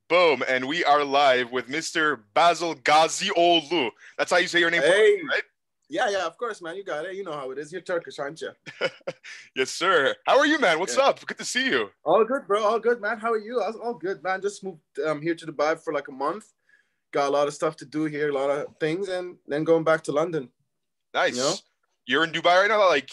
Boom, and we are live with Mr. Basel Gazioglu. That's how you say your name properly, Hey, yeah, of course, man. You got it. You know how it is. You're Turkish, aren't you? right? Yes, sir. How are you, man? What's Yeah. up? Good to see you. All good, bro. All good, man. How are you? I was all good, man. Just moved here to Dubai for like a month. Got a lot of stuff to do here, a lot of things, and then going back to London. You know, Nice. You're in Dubai right now? Like,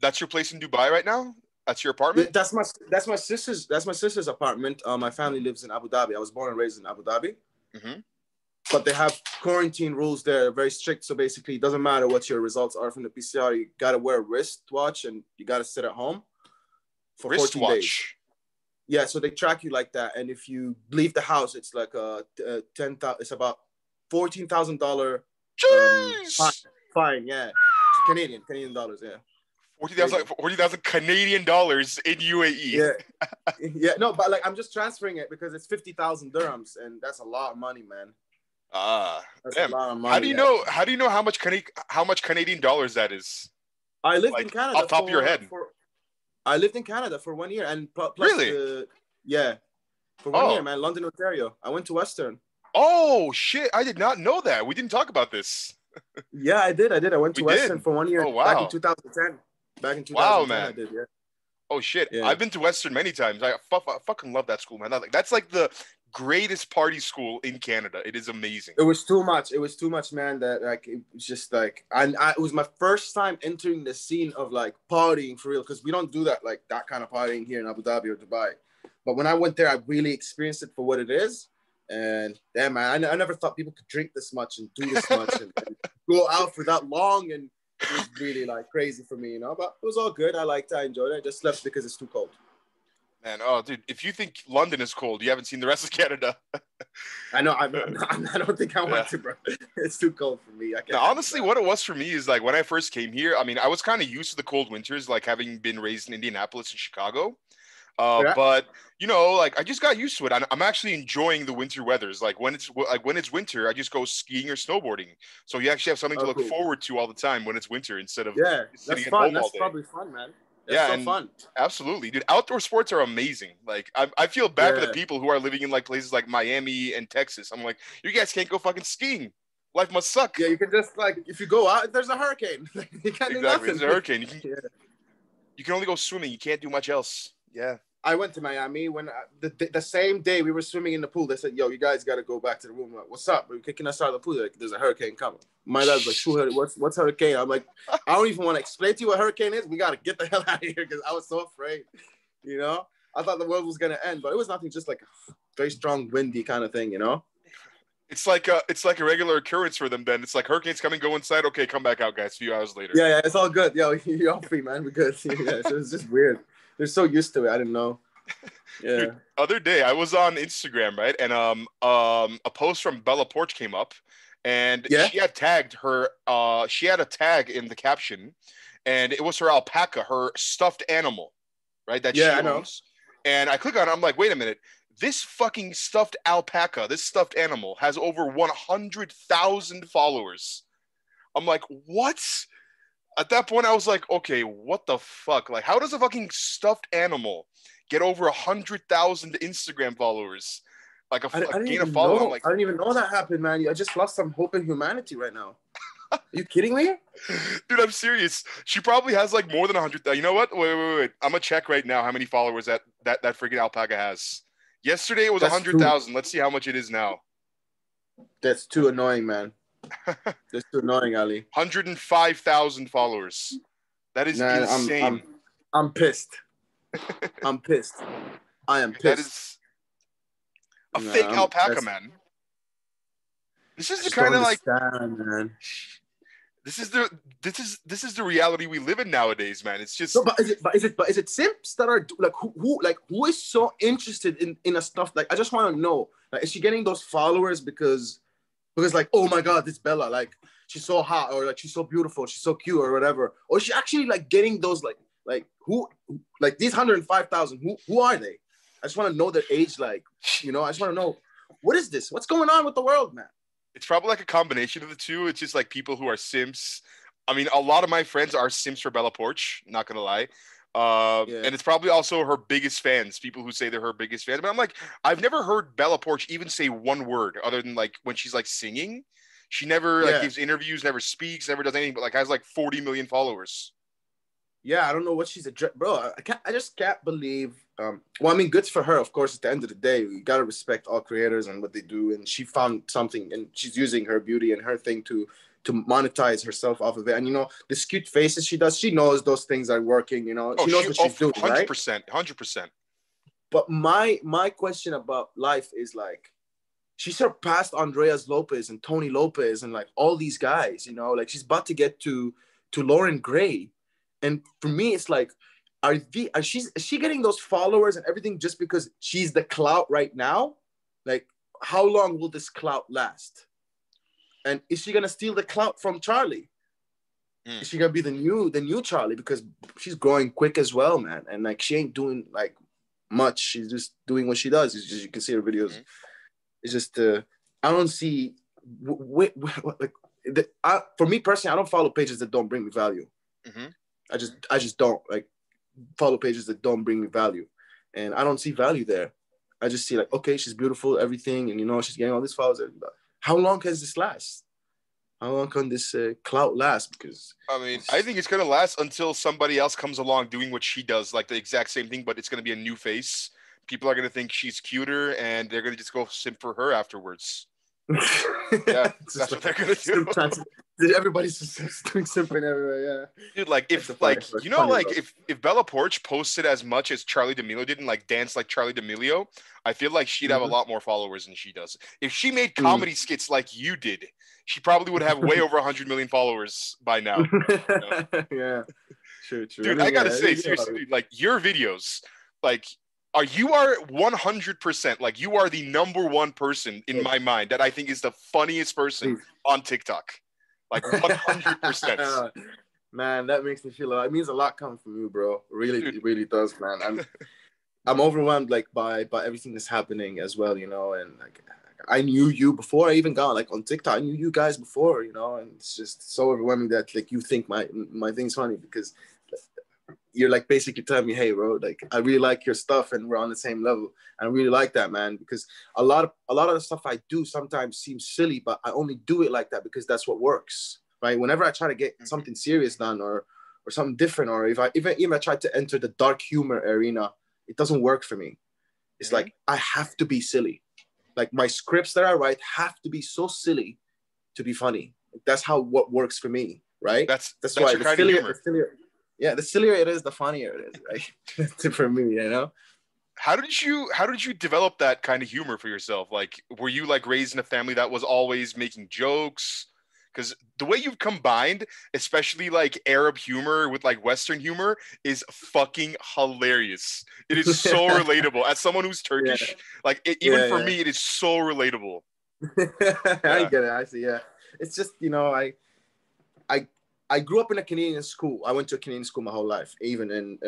that's your place in Dubai right now? That's your apartment? that's my sister's apartment. My family lives in Abu Dhabi. I was born and raised in Abu Dhabi, Mm-hmm. but they have quarantine rules there, very strict. So basically, it doesn't matter what your results are from the PCR. You got to wear a wristwatch and you got to sit at home for 14 days. Wristwatch. Yeah, so they track you like that, and if you leave the house, it's like a 10,000. It's about $14,000 fine. Jeez! Fine, yeah, Canadian dollars, yeah. 40,000 Canadian dollars in UAE. Yeah, yeah. No, but like I'm just transferring it because it's 50,000 dirhams, and that's a lot of money, man. That's Damn. a lot of money. How do you know? How do you know how much Canadian dollars that is? I lived in Like Canada off top of your head. I lived in Canada for 1 year, and plus Really? yeah, for 1 year, Oh. man. London, Ontario. I went to Western. Oh shit! I did not know that. We didn't talk about this. Yeah, I did. I went We to Western did. for 1 year Oh back in wow. 2010. Back in Wow, 2010, I man. did. Yeah. Oh shit! Yeah. I've been to Western many times. I fucking love that school, man. That's like the greatest party school in Canada. It is amazing. It was too much. It was too much, man. That like it was just like, and it was my first time entering the scene of like partying for real, because we don't do that like that kind of partying here in Abu Dhabi or Dubai. But when I went there, I really experienced it for what it is. And damn, man, I never thought people could drink this much and do this much and go out for that long. And it was really like crazy for me, you know. But it was all good. I liked it. I enjoyed it. I just left because it's too cold. Man, oh dude, if you think London is cold, you haven't seen the rest of Canada. I know. I don't think I Yeah. want to, bro. It's too cold for me. I can't. Now, honestly, what it was for me is like when I first came here. I mean, I was kind of used to the cold winters, like having been raised in Indianapolis and Chicago. Yeah. But like I just got used to it. I'm actually enjoying the winter weathers. Like when it's winter, I just go skiing or snowboarding. So you actually have something to Oh, look cool. forward to all the time when it's winter instead of Yeah, just that's sitting at fun. home all That's day. probably fun, man. That's Yeah, so and fun. absolutely, dude. Outdoor sports are amazing. Like I feel bad for the Yeah. people who are living in like places like Miami and Texas. I'm like, you guys can't go fucking skiing. Life must suck. Yeah, you can just like if you go out, there's a hurricane. You can't do Exactly. nothing. There's a hurricane. Yeah. You can only go swimming. You can't do much else. Yeah. I went to Miami when the same day we were swimming in the pool. They said, "Yo, you guys got to go back to the room." I'm like, what's up? We're kicking us out of the pool. They're like, there's a hurricane coming. My dad's like, what's hurricane? I'm like, I don't even want to explain to you what hurricane is. We got to get the hell out of here because I was so afraid. You know, I thought the world was gonna end, but it was nothing. Just like a very strong, windy kind of thing. You know. It's like a regular occurrence for them. Then it's like hurricanes coming, go inside. Okay, come back out, guys. A few hours later. Yeah, it's all good. Yo, you're all free, man. We're good. Yeah, so it's just weird. They're so used to it. I didn't know. Yeah. Dude, other day I was on Instagram, right, and a post from Bella Porch came up, and Yeah. she had tagged her. She had a tag in the caption, and it was her alpaca, her stuffed animal, right, that she Yeah, I know. owns. And I click on it. I'm like, wait a minute. This fucking stuffed alpaca, this stuffed animal, has over 100,000 followers. I'm like, what? At that point, I was like, okay, what the fuck? Like, how does a fucking stuffed animal get over 100,000 Instagram followers? Like I didn't gain a even following. I'm know. like, I didn't even know that happened, man. I just lost some hope in humanity right now. Are you kidding me? dude, I'm serious. She probably has like more than 100,000. You know what? Wait. I'm gonna check right now how many followers that freaking alpaca has. Yesterday it was That's 100,000. Let's see how much it is now. That's too annoying, man. That's too annoying, Ali. 105,000 followers. That is Nah, insane. I'm pissed. I'm pissed. I am That pissed. is a fake alpaca, man. This is the kind of like man. this is the reality we live in nowadays, man. It's just No, but is it simps that are like who is so interested in a stuff like I just want to know, like, is she getting those followers because like, oh my god, this Bella, like she's so hot, or like she's so beautiful, she's so cute, or whatever, or is she actually like getting those like who, like these 105,000, who are they? I just want to know their age, like, you know, I just want to know what is this, what's going on with the world, man. it's probably like a combination of the two. It's just like people who are simps. I mean, a lot of my friends are simps for Bella Porch, not gonna lie. Yeah. And it's probably also her biggest fans, people who say they're her biggest fans. But I'm like, I've never heard Bella Poarch even say one word other than like when she's like singing. She never like Yeah. gives interviews, never speaks, never does anything, but like has like 40 million followers. Yeah, I don't know what she's bro. I just can't believe. Well, I mean, good for her, of course. At the end of the day, we gotta respect all creators and what they do. And she found something, and she's using her beauty and her thing to monetize herself off of it. And this cute faces she does, she knows those things are working. Oh, She knows what she's doing, right? 100%, 100%. But my question about life is like, she surpassed Andreas Lopez and Tony Lopez and like all these guys. Like she's about to get to Lauren Gray. And for me, it's like, is she getting those followers and everything just because she's the clout right now? Like, how long will this clout last? And is she gonna steal the clout from Charlie? Is she gonna be the new Charlie? Because she's growing quick as well, man. And like, she ain't doing like much. She's just doing what she does. It's just, you can see her videos. It's just I don't see. For me personally, I don't follow pages that don't bring me value. I just don't like follow pages that don't bring me value, and I don't see value there. I just see like, okay, she's beautiful, everything, and she's getting all these followers. How long can this last? How long can this clout last? Because I mean, I think it's gonna last until somebody else comes along doing what she does, like the exact same thing, but it's gonna be a new face. People are gonna think she's cuter, and they're gonna just go simp for her afterwards. Yeah, that's what they're gonna do. Everybody's just doing simping everywhere. Yeah, dude. Like if if Bella Poarch posted as much as Charlie D'Amelio did and like dance like Charlie D'Amelio, I feel like she'd have a lot more followers than she does. If she made comedy skits like you did, she probably would have way over 100 million followers by now. Yeah, true. Dude, I gotta say seriously, dude, like your videos, like. You are 100%, like you are the number one person in my mind that I think is the funniest person on TikTok. Like 100%. Man, that makes me feel it means a lot coming from you, bro. Really, it really does, man. I'm overwhelmed like by everything that's happening as well, and like I knew you before I even got like on TikTok. I knew you guys before, and it's just so overwhelming that like you think my thing's funny because you're like basically telling me, hey, bro, like I really like your stuff and we're on the same level. And I really like that, man, because a lot of the stuff I do sometimes seems silly, but I only do it like that because that's what works, right? Whenever I try to get something serious done or something different, or if I even try to enter the dark humor arena, it doesn't work for me. It's like I have to be silly. Like my scripts that I write have to be so silly to be funny. That's how what works for me, right? That's why your kind of humor. Yeah, the sillier it is, the funnier it is, right? For me, How did you develop that kind of humor for yourself? Like, were you like raised in a family that was always making jokes? Because the way you've combined, especially like Arab humor with like Western humor, is fucking hilarious. It is so relatable. As someone who's Turkish, like even for me, it is so relatable. I get it. I see. Yeah, it's just I grew up in a Canadian school. I went to a Canadian school my whole life, even in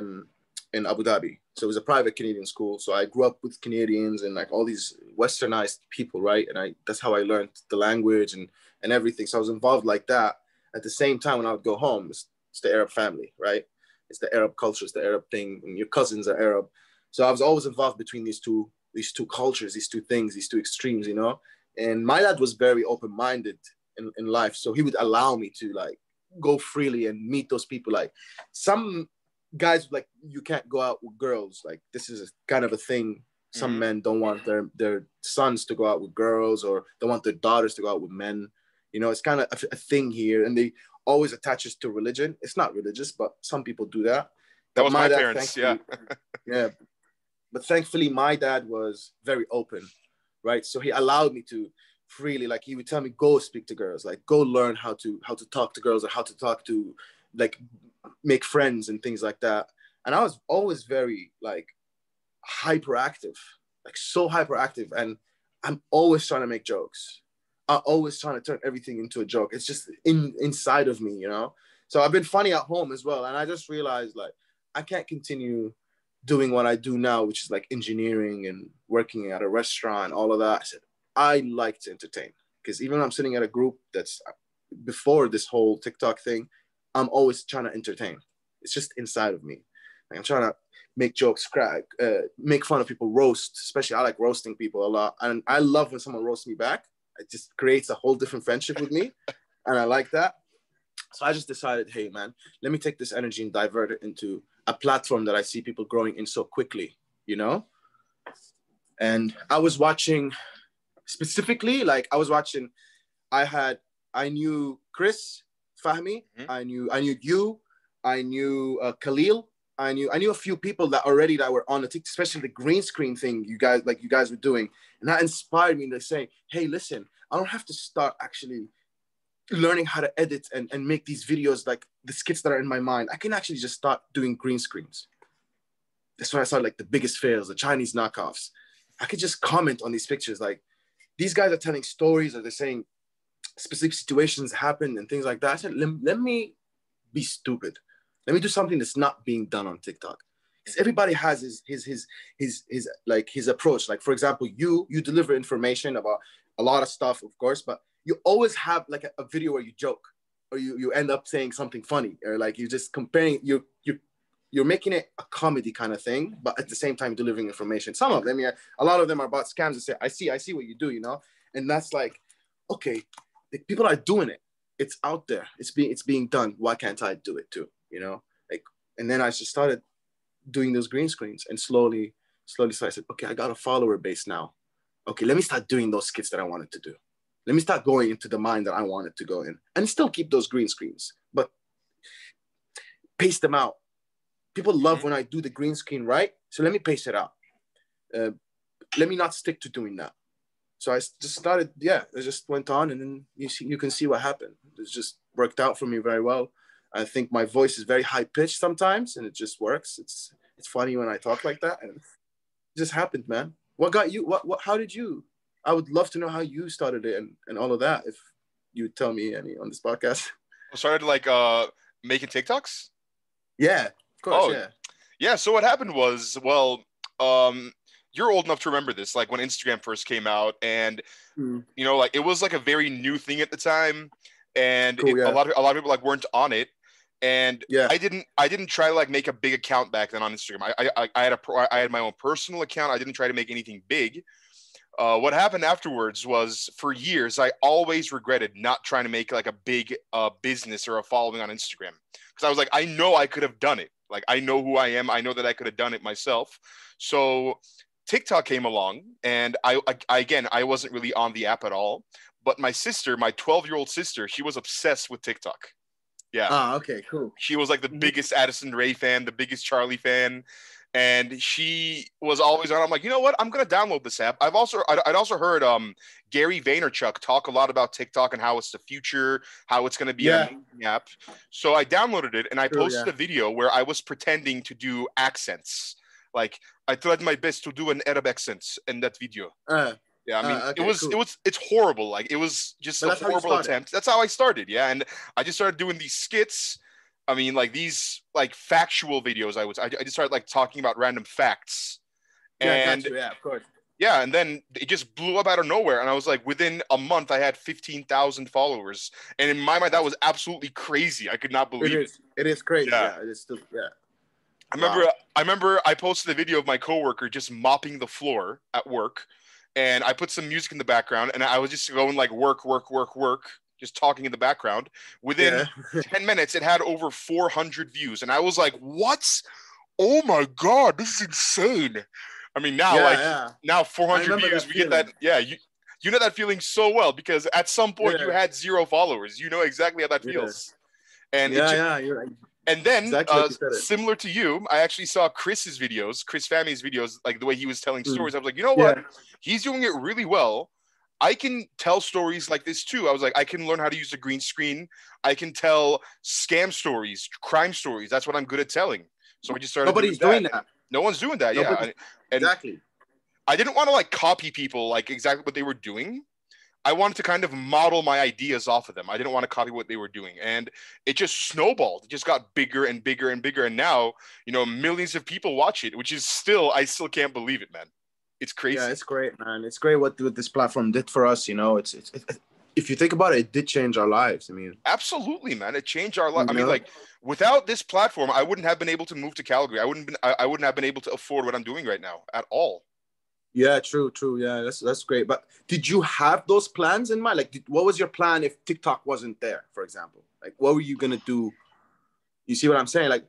Abu Dhabi. So it was a private Canadian school. So I grew up with Canadians and like all these westernized people, right? And that's how I learned the language and everything. So I was involved like that. At the same time, when I would go home, it's the Arab family, right? It's the Arab culture, it's the Arab thing, and your cousins are Arab. So I was always involved between these two cultures, these two things, these two extremes, And my dad was very open-minded in life. So he would allow me to like go freely and meet those people. Like some guys, like you can't go out with girls. Like this is kind of a thing. Some men don't want their sons to go out with girls, or they want their daughters to go out with men. It's kind of a thing here, and they always attach us to religion. It's not religious, but some people do that. That was my parents, yeah. Yeah. But thankfully, my dad was very open, right? So he allowed me to freely, like he would tell me, go speak to girls, like go learn how to talk to girls or how to talk to, like make friends and things like that. And I was always very like hyperactive, like so hyperactive. And I'm always trying to make jokes. I'm always trying to turn everything into a joke. It's just inside of me, So I've been funny at home as well. And I just realized like, I can't continue doing what I do now, which is like engineering and working at a restaurant, all of that. I said, I like to entertain, because even when I'm sitting at a group that's before this whole TikTok thing, I'm always trying to entertain. It's just inside of me. Like, I'm trying to make jokes, crack, make fun of people, roast. Especially, I like roasting people a lot, and I love when someone roasts me back. It just creates a whole different friendship with me, and I like that. So I just decided, hey man, let me take this energy and divert it into a platform that I see people growing in so quickly, you know. And I was watching specifically, like I was watching. I knew Chris Fahmy, Mhm. I knew you, I knew Khalil, I knew a few people that already that were on the TikTok, especially the green screen thing you guys were doing, and that inspired me to say, hey, listen, I don't have to start actually learning how to edit and make these videos like the skits that are in my mind. I can actually just start doing green screens. That's when I saw like the biggest fails, the Chinese knockoffs. I could just comment on these pictures. Like these guys are telling stories or they're saying specific situations happen and things like that. I said, let me be stupid. Let me do something that's not being done on TikTok. Because everybody has his like his approach. Like for example, you deliver information about a lot of stuff, of course, but you always have like a video where you joke or you end up saying something funny or like you're just comparing you're making it a comedy kind of thing, but at the same time delivering information. Some of them, yeah, a lot of them are about scams and say, I see what you do, you know? And that's like, okay, people are doing it. It's out there. It's being done. Why can't I do it too? You know? Like, and then I just started doing those green screens and slowly, so I said, okay, I got a follower base now. Okay, let me start doing those skits that I wanted to do. Let me start going into the mind that I wanted to go in and still keep those green screens, but pace them out. People love when I do the green screen right. So let me pace it out. Let me not stick to doing that. So I just started, yeah, it just went on and then you can see what happened. It just worked out for me very well. I think my voice is very high pitched sometimes and it just works. It's funny when I talk like that and it just happened, man. What got you, how did you, I would love to know how you started it and all of that. If you would tell me any on this podcast. I started like making TikToks. Yeah, of course. Oh, Yeah. yeah. So what happened was, well, um, you're old enough to remember this, like when Instagram first came out, and like it was like a very new thing at the time, and Cool. a Yeah. lot of people like weren't on it, and Yeah. I didn't try to like make a big account back then on Instagram. I had my own personal account. I didn't try to make anything big. What happened afterwards was for years I always regretted not trying to make like a big business or a following on Instagram because I was like, I know I could have done it. Like I know who I am. I know that I could have done it myself. So TikTok came along, and I wasn't really on the app at all. But my sister, my 12-year-old sister, she was obsessed with TikTok. Yeah, Okay, cool. she was like the biggest Addison Rae fan, the biggest Charlie fan, and she was always on. I'm like, you know what? I'm gonna download this app. I'd also heard Gary Vaynerchuk talk a lot about TikTok and how it's the future, how it's gonna be an amazing app. So I downloaded it and I posted a video where I was pretending to do accents. Like I tried my best to do an Arab accent in that video. Yeah, I mean, okay, it's horrible. Like it was just a horrible attempt. That's how I started. Yeah, and I just started doing these skits. I mean, like these like factual videos. I just started like talking about random facts. Yeah, I And got you. Yeah, of course. yeah, and then it just blew up out of nowhere. And I was like, within a month, I had 15,000 followers. And in my mind, that was absolutely crazy. I could not believe it. It is crazy. Yeah. Yeah, it is still. Yeah. I remember I posted a video of my coworker just mopping the floor at work, and I put some music in the background, and I was just going like work, work, work, work, just talking in the background. Within 10 minutes, it had over 400 views, and I was like, "What? Oh my god, this is insane!" I mean, now 400 views, we get that. Yeah, you know that feeling so well because at some point you had 0 followers. You know exactly how that feels. And you're right. and then, Exactly like you said it. similar to you, I actually saw Chris Fami's videos, like the way he was telling stories. I was like, you know what? He's doing it really well. I can tell stories like this too. I was like, I can learn how to use a green screen. I can tell scam stories, crime stories. That's what I'm good at telling. So I just started. Nobody's doing that. No one's doing that. Yeah, exactly. I didn't want to like copy people like exactly what they were doing. I wanted to kind of model my ideas off of them. I didn't want to copy what they were doing. And it just snowballed. It just got bigger and bigger and bigger. And now, millions of people watch it, which is I still can't believe it, man. It's crazy. Yeah, it's great, man. It's great what this platform did for us. It's if you think about it, it did change our lives. I mean, Absolutely, man. It changed our life. you I mean, know, like without this platform, I wouldn't have been able to move to Calgary. I wouldn't have been able to afford what I'm doing right now at all. yeah, true, true. Yeah, that's great. But did you have those plans in mind? Like, what was your plan if TikTok wasn't there, for example? Like, what were you gonna do? You see what I'm saying? Like,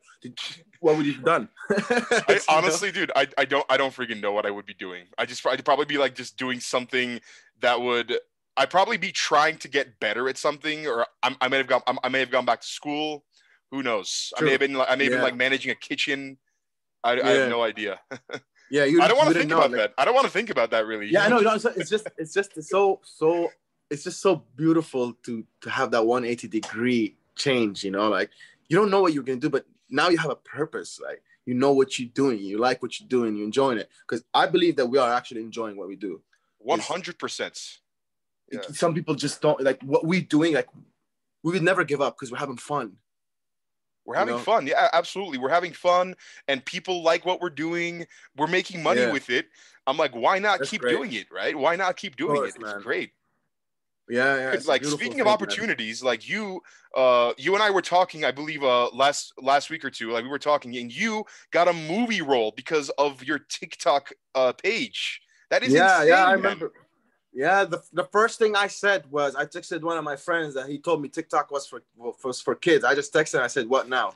what would you have done? I You know? honestly, dude, I don't freaking know what I would be doing. I'd probably be like just doing something that would I'd probably be trying to get better at something, or I may have gone back to school. Who knows? True. I may have been Yeah. like managing a kitchen. I have Yeah. no idea. Yeah. I don't You want to wouldn't think know. about Like, that. I don't want to think about that really. yeah, I know. You know, it's just so beautiful to have that 180-degree change. You know, like you don't know what you're gonna do, but now you have a purpose. Like you know what you're doing. You like what you're doing. You're enjoying it. Because I believe that we are actually enjoying what we do. 100%. Yeah. Some people just don't like what we're doing. Like we would never give up because we're having fun. We're You having know? fun. Yeah, absolutely. We're having fun and people like what we're doing. We're making money Yeah, with it. I'm like, why not that's keep great. doing it, right? Why not keep Of doing it? course, It's man. great. Yeah, yeah, it's a Like beautiful speaking of thing, man. opportunities, like you and I were talking, I believe last week or two, like we were talking and you got a movie role because of your TikTok page. That is Yeah, yeah, I insane, man. remember. Yeah, the first thing I said was I texted one of my friends that he told me TikTok was for kids. I just texted and I said, "What now?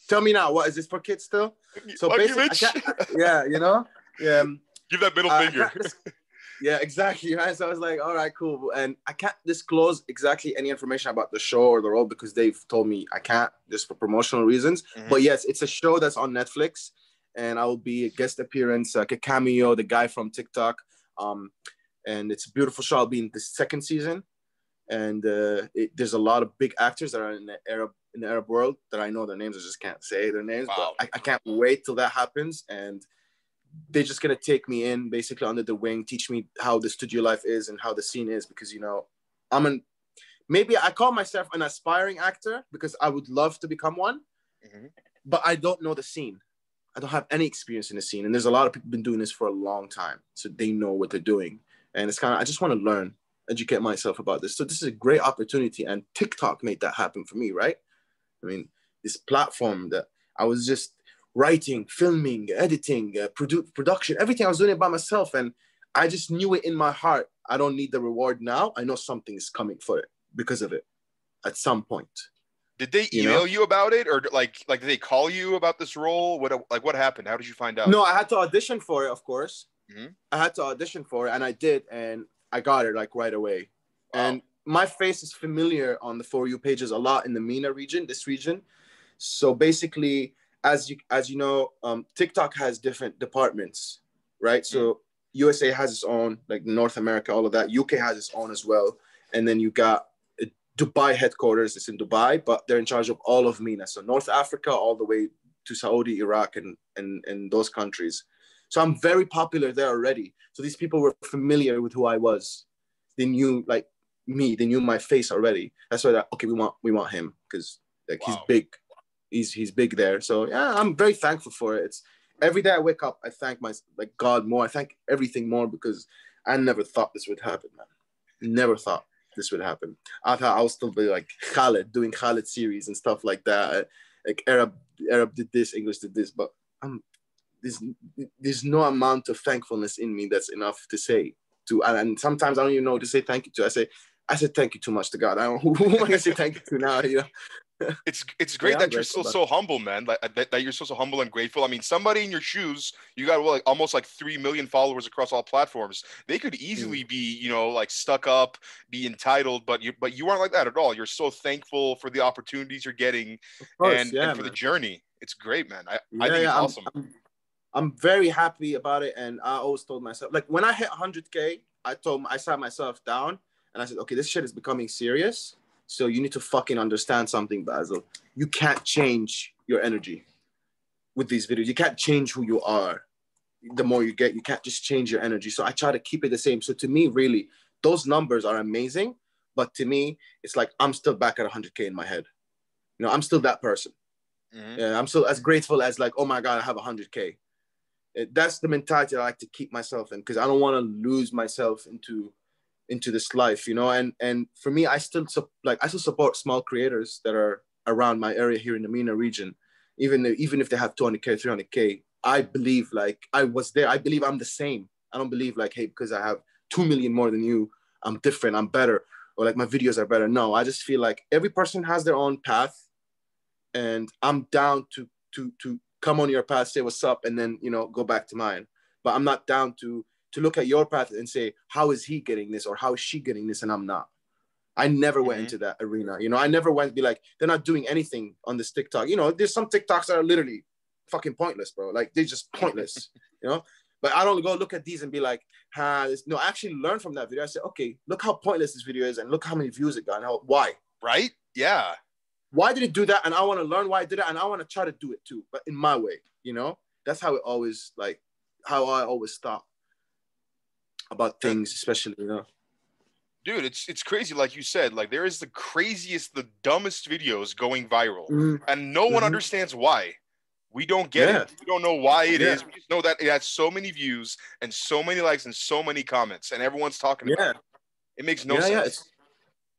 Tell me now. What is this for kids still?" So Lucky basically, Mitch. yeah, you know, yeah, Give that middle I finger. yeah, exactly. Right. So I was like, all right, cool. And I can't disclose exactly any information about the show or the role because they've told me I can't just for promotional reasons. Mm-hmm. But yes, it's a show that's on Netflix, and I will be a guest appearance, like a cameo, the guy from TikTok. And it's a beautiful show. I'll be in the second season, and there's a lot of big actors that are in the Arab world that I know their names. I just can't say their names, Wow. but I can't wait till that happens. And they're just gonna take me in basically under the wing, teach me how the studio life is and how the scene is, because you know maybe I call myself an aspiring actor because I would love to become one, Mm-hmm. but I don't know the scene. I don't have any experience in the scene, and there's a lot of people been doing this for a long time, so they know what they're doing. And it's kind of I just want to learn, educate myself about this. So this is a great opportunity, and TikTok made that happen for me, right? I mean, this platform that I was just writing, filming, editing, production, everything. I was doing it by myself. And I just knew it in my heart. I don't need the reward now. I know something is coming for it because of it at some point. Did they You know? email you about it, or did they call you about this role? What happened? How did you find out? No, I had to audition for it, of course. Mm-hmm. I had to audition for it, and I did, and I got it like right away. Wow. And my face is familiar on the For You pages a lot in the MENA region, this region. So basically, as you know, TikTok has different departments, right? So USA has its own, like North America, all of that. UK has its own as well, and then you got Dubai headquarters. It's in Dubai, but they're in charge of all of MENA, so North Africa all the way to Saudi, Iraq, and those countries. So I'm very popular there already. So these people were familiar with who I was. They knew like me. They knew my face already. That's why okay, we want him because like he's big. He's big there. So yeah, I'm very thankful for it. It's every day I wake up, I thank like God more. I thank everything more because I never thought this would happen, man. Never thought this would happen. I thought I would still be like Khaled, doing Khaled series and stuff like that. Like Arab did this, English did this, but there's no amount of thankfulness in me that's enough to say to. And sometimes I don't even know what to say thank you to. I said thank you too much to God. I don't. Who am I gonna say thank you to now? You know. It's great that you're still so humble, man. Like that you're so humble and grateful. I mean, somebody in your shoes, you got like almost like 3 million followers across all platforms. They could easily be, like stuck up, be entitled, but you aren't like that at all. You're so thankful for the opportunities you're getting, and for the journey. It's great, man. I think it's awesome. I'm very happy about it, and I always told myself, like when I hit 100K, I sat myself down and I said, okay, this shit is becoming serious. So you need to fucking understand something, Basel. You can't change your energy with these videos. You can't change who you are. The more you get, you can't just change your energy. So I try to keep it the same. So to me, really, those numbers are amazing. But to me, it's like I'm still back at 100K in my head. I'm still that person. Mm-hmm. I'm still as grateful as like, oh my God, I have 100K. That's the mentality I like to keep myself in because I don't want to lose myself into into this life, you know. And for me, I still support small creators that are around my area here in the MENA region, even if they have 200K, 300K. I believe like I was there. I believe I'm the same. I don't believe like, hey, because I have 2 million more than you, I'm different, I'm better, or like my videos are better. No, I just feel like every person has their own path, and I'm down to come on your path, say what's up, and then, you know, go back to mine. But I'm not down to look at your path and say, how is he getting this or how is she getting this, and I'm not. I never went into that arena. You know, I never went to be like, they're not doing anything on this TikTok. You know, there's some TikToks that are literally fucking pointless, bro. Like, they're just pointless, you know? But I don't go look at these and be like, no, I actually learned from that video. I said, okay, look how pointless this video is and look how many views it got and why. Right? Yeah. Why did it do that? And I want to learn why it did it, and I want to try to do it too, but in my way, you know? That's how it always, like, how I always thought about things, especially, you know? Dude, it's crazy. Like you said, like there is the craziest, the dumbest videos going viral, and no one understands why. We don't get it. We don't know why it is. We just know that it has so many views and so many likes and so many comments, and everyone's talking about it. It makes no sense.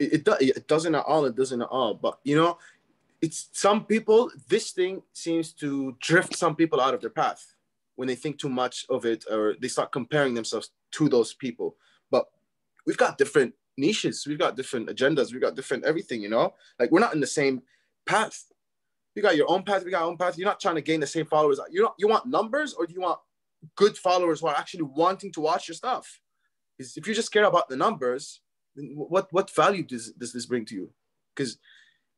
It doesn't at all. It doesn't at all. But, you know, it's some people, this thing seems to drift some people out of their path when they think too much of it, or they start comparing themselves to those people. But we've got different niches, we've got different agendas, we've got different everything, you know? Like, we're not in the same path. You got your own path, we got our own path. You're not trying to gain the same followers. You want numbers, or do you want good followers who are actually wanting to watch your stuff? Because if you just care about the numbers, then what value does this bring to you? Because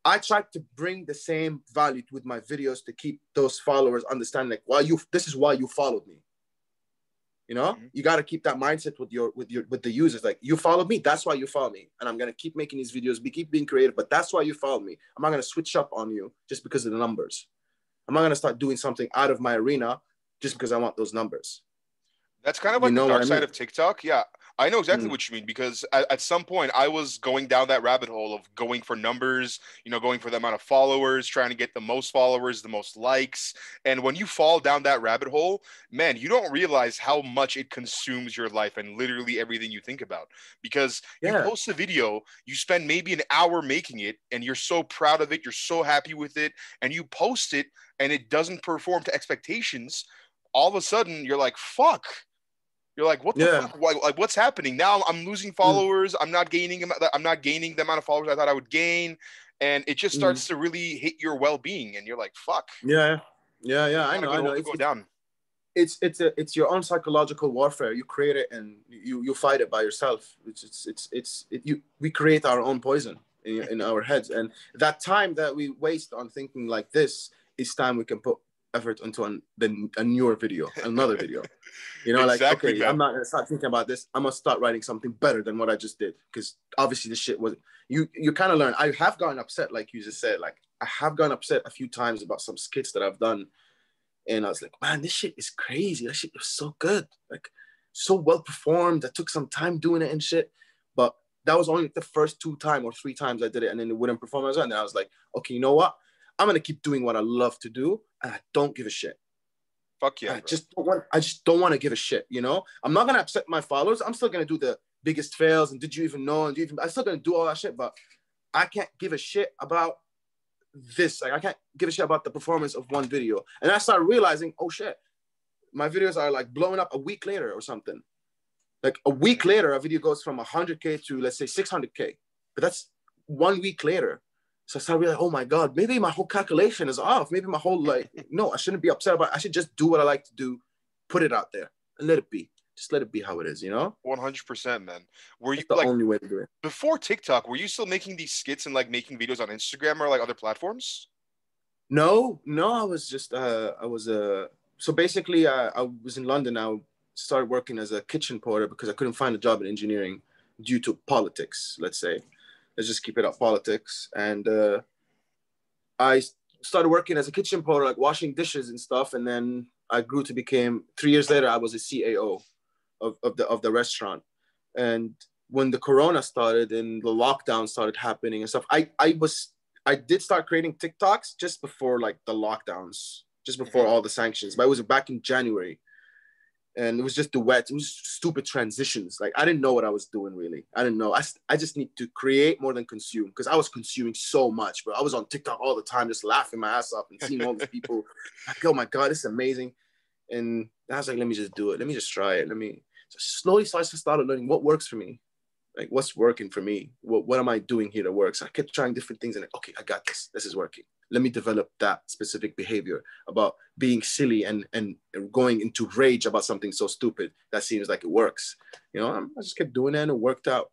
I tried to bring the same value with my videos to keep those followers understanding, like, this is why you followed me. You know, you got to keep that mindset with the users. Like, you followed me, that's why you follow me, and I'm gonna keep making these videos, keep being creative. But that's why you followed me. I'm not gonna switch up on you just because of the numbers. I'm not gonna start doing something out of my arena just because I want those numbers. That's kind of like the dark side of TikTok. Yeah, I know exactly what you mean, because at some point I was going down that rabbit hole of going for numbers, you know, going for the amount of followers, trying to get the most followers, the most likes. And when you fall down that rabbit hole, man, you don't realize how much it consumes your life and literally everything you think about. Because you post a video, you spend maybe an hour making it, and you're so proud of it, you're so happy with it, and you post it and it doesn't perform to expectations. All of a sudden you're like, fuck. You're like, what the fuck? Like, what's happening now? I'm losing followers. I'm not gaining the amount of followers I thought I would gain, and it just starts to really hit your well-being. And you're like, fuck. Yeah. I know. It's your own psychological warfare. You create it and you fight it by yourself. We create our own poison in our heads, and that time that we waste on thinking like this is time we can put effort into a newer video, another video. You know, exactly, like, okay, man. I'm not gonna start thinking about this. I'm gonna start writing something better than what I just did, because obviously this shit was. You kind of learn. I have gotten upset, like you just said. Like, I have gotten upset a few times about some skits that I've done, and I was like, man, this shit is crazy. That shit was so good, like, so well performed. I took some time doing it and shit, but that was only the first 2 times or 3 times I did it, and then it wouldn't perform as well. And then I was like, okay, you know what? I'm gonna keep doing what I love to do, and I don't give a shit. Fuck yeah! I just don't want to give a shit. You know, I'm not gonna upset my followers. I'm still gonna do the biggest fails and did you even know, and I'm still gonna do all that shit. But I can't give a shit about this. Like, I can't give a shit about the performance of one video. And I started realizing, oh shit, my videos are like blowing up a week later or something. Like, a week later, a video goes from 100K to, let's say, 600K. But that's 1 week later. So I started realizing, oh my God, maybe my whole calculation is off. Maybe my whole, like, no, I shouldn't be upset about it. I should just do what I like to do, put it out there, and let it be. Just let it be how it is, you know? 100%, man. Were you, that's the only way to do it. Before TikTok, were you still making these skits and, like, making videos on Instagram or, like, other platforms? No, I was just, so basically, I was in London. I started working as a kitchen porter because I couldn't find a job in engineering due to politics, let's say. Let's just keep it up, politics. And I started working as a kitchen porter, like washing dishes and stuff. And then I grew to become, 3 years later, I was a CAO of the restaurant. And when the Corona started and the lockdown started happening and stuff, I did start creating TikToks just before, like, the lockdowns, just before all the sanctions. But it was back in January. And it was just duets. It was stupid transitions. Like, I didn't know what I was doing, really. I didn't know. I just need to create more than consume, because I was consuming so much, bro. I was on TikTok all the time, just laughing my ass off and seeing all these people. Like, oh my God, this is amazing. And I was like, let me just do it. Let me just try it. So slowly, so I just started learning what works for me. Like, what's working for me? What am I doing here that works? I kept trying different things, and like, okay, I got this. This is working. Let me develop that specific behavior about being silly and going into rage about something so stupid that seems like it works. I just kept doing it, and it worked out.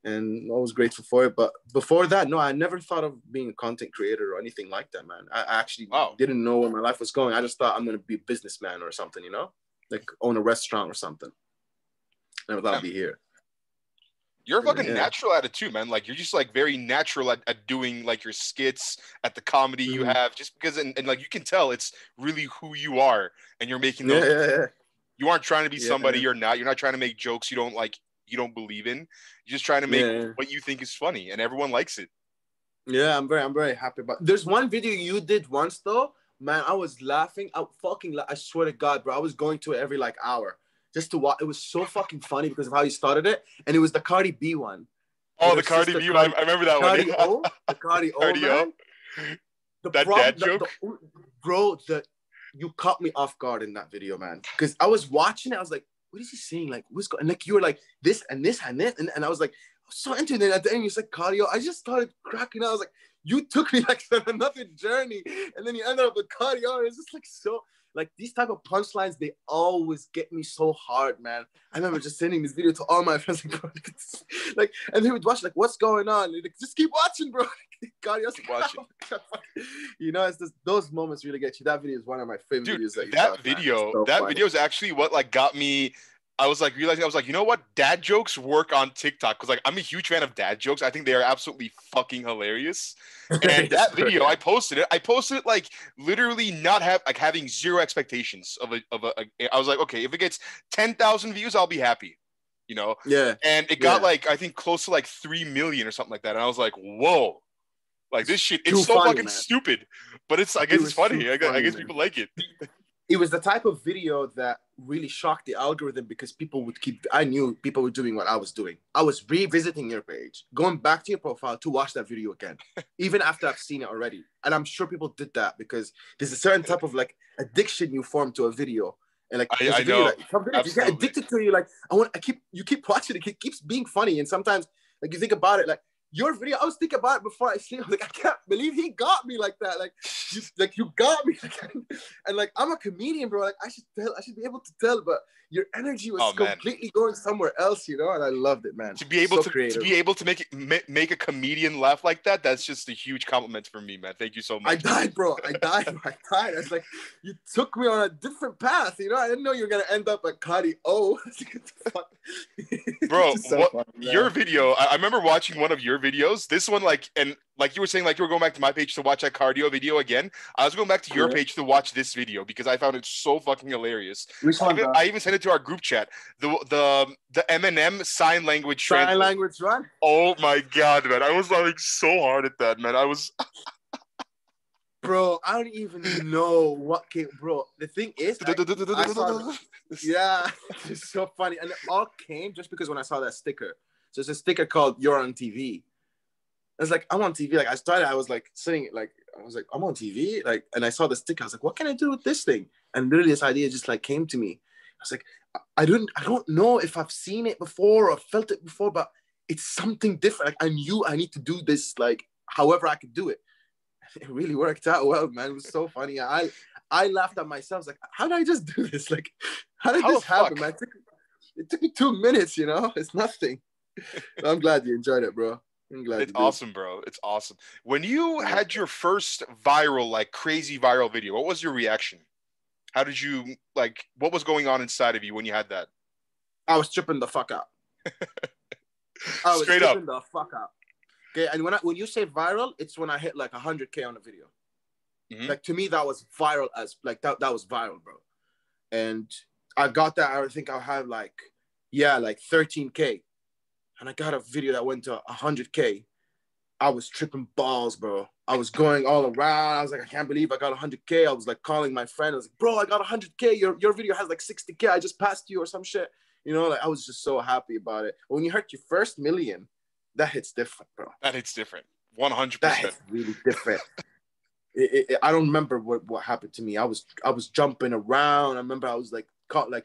And I was grateful for it. But before that, no, I never thought of being a content creator or anything like that, man. I actually didn't know where my life was going. I just thought I'm going to be a businessman or something, like own a restaurant or something. I never thought I'd be here. You're fucking natural at it too, man. Like, you're just like very natural at doing like your skits, at the comedy you have, just because, and like, you can tell it's really who you are, and you're making those. You aren't trying to be somebody you're not. You're not trying to make jokes you don't believe in. You're just trying to make what you think is funny, and everyone likes it. Yeah, I'm very happy about. There's one video you did once though, man. I was laughing out I swear to God, bro. I was going to it every like hour just to watch. It was so fucking funny because of how you started it, and it was the Cardi B one. Oh, the Cardi B one. I remember that Cardi one. O, the Cardi O, man. Dad joke, bro. You caught me off guard in that video, man. Because I was watching it, I was like, "What is he saying? Like, what's going?" And like, you were like this and this and this, and I was like, I was so into it. And at the end, you said Cardi O. I just started cracking up. I was like, you took me like on another journey, and then you ended up with Cardi O. It's just like so. Like, these type of punchlines, they always get me so hard, man. I remember just sending this video to all my friends, like, and they would watch, like, what's going on? Like, just keep watching, bro. God, keep watching. It's just, those moments really get you. That video is one of my favorite videos. That video is actually what like got me. I was like realizing, I was like, you know what? Dad jokes work on TikTok, because like I'm a huge fan of dad jokes. I think they are absolutely fucking hilarious. And that video, I posted it like literally having zero expectations of a. I was like, okay, if it gets 10,000 views, I'll be happy. Yeah. And it got like, I think close to like 3 million or something like that. And I was like, whoa, like this shit, it's so funny, fucking man. Stupid, but I guess it's funny. I guess people like it. It was the type of video that really shocked the algorithm, because I knew people were doing what I was doing. I was revisiting your page, going back to your profile to watch that video again, even after I've seen it already. And I'm sure people did that because there's a certain type of like addiction you form to a video. And like, I know, like, you get addicted to it. You're like, you keep watching it. It keeps being funny. And sometimes like you think about it, like, your video, I was thinking about it before I sleep. I was like, I can't believe he got me like that. Like, you got me. And like, I'm a comedian, bro. Like, I should be able to tell, but your energy was completely going somewhere else, and I loved it, man. To be able to make a comedian laugh like that, that's just a huge compliment for me, man. Thank you so much. I died, bro. I died. I was like, you took me on a different path, I didn't know you were gonna end up at Cardi O. Bro, your video, I remember watching one of your videos. This one, like, and like you were saying, like you were going back to my page to watch that cardio video again. I was going back to your page to watch this video because I found it so fucking hilarious. Which one? I even sent it to our group chat. The Eminem sign language run. Oh my God, man! I was laughing so hard at that, man. I was. Bro, I don't even know what came. Bro, the thing is, it's so funny, and it all came just because when I saw that sticker. So it's a sticker called "You're on TV." It's like, I'm on TV. Like, I was like sitting, like, I was like, I'm on TV, like, and I saw the sticker. I was like, what can I do with this thing? And literally, this idea just like came to me. I was like, I don't know if I've seen it before or felt it before, but it's something different. Like, I knew I need to do this, like, however I could do it. It really worked out well, man. It was so funny. I laughed at myself. I was like, how did I just do this? Like, how did this happen, man? It took me 2 minutes, It's nothing. I'm glad you enjoyed it, bro. I'm glad. It's awesome, bro. It's awesome. When you had your first viral, like crazy viral video, what was your reaction? How did you, like, what was going on inside of you when you had that? I was tripping the fuck out. I was tripping the fuck out. Okay, and when you say viral, it's when I hit like 100K on a video. Mm-hmm. Like, to me, that was viral as like that was viral, bro. And I got that. I think I'll have like 13K, and I got a video that went to 100K, I was tripping balls, bro. I was going all around. I was like, I can't believe I got 100K. I was like calling my friend. I was like, bro, I got 100K. Your video has like 60K. I just passed you or some shit. You know, like I was just so happy about it. But when you hit your first million, that hits different, bro. That hits different. 100%. That hits really different. I don't remember what happened to me. I was jumping around. I remember I was like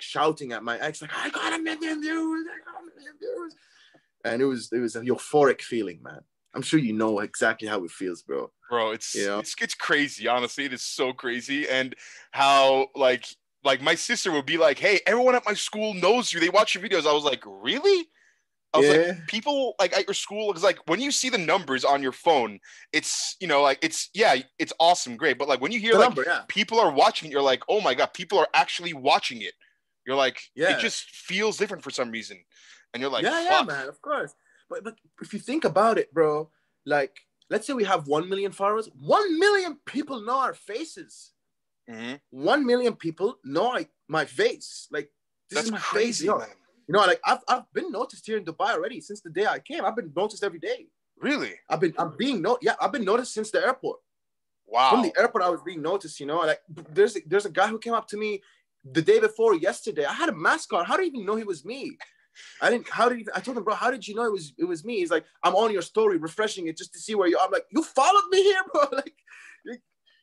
shouting at my ex, like, I got 1 million views. I got 1 million views. And it was a euphoric feeling, man. I'm sure you know exactly how it feels, bro. Bro, it's crazy. Honestly, it is so crazy. And how like my sister would be like, hey, everyone at my school knows you. They watch your videos. I was like, really? I was like, people like at your school, because like when you see the numbers on your phone, it's, you know, like it's awesome, great. But like when you hear people are watching it, you're like, oh my God, people are actually watching it. You're like, it just feels different for some reason. And you're like, yeah, man, of course. But if you think about it, bro, like let's say we have 1 million followers, 1 million people know our faces. 1 million people know my face. Like this is my crazy, face, man. You know, like I've been noticed here in Dubai already since the day I came. I've been noticed every day. Really? I've been noticed since the airport. Wow. From the airport, I was being noticed. You know, like there's a guy who came up to me the day before yesterday. I had a mask on. How do you even know he was me? I told him, bro, how did you know it was me? He's like, I'm on your story, refreshing it just to see where you are. I'm like, you followed me here, bro. Like,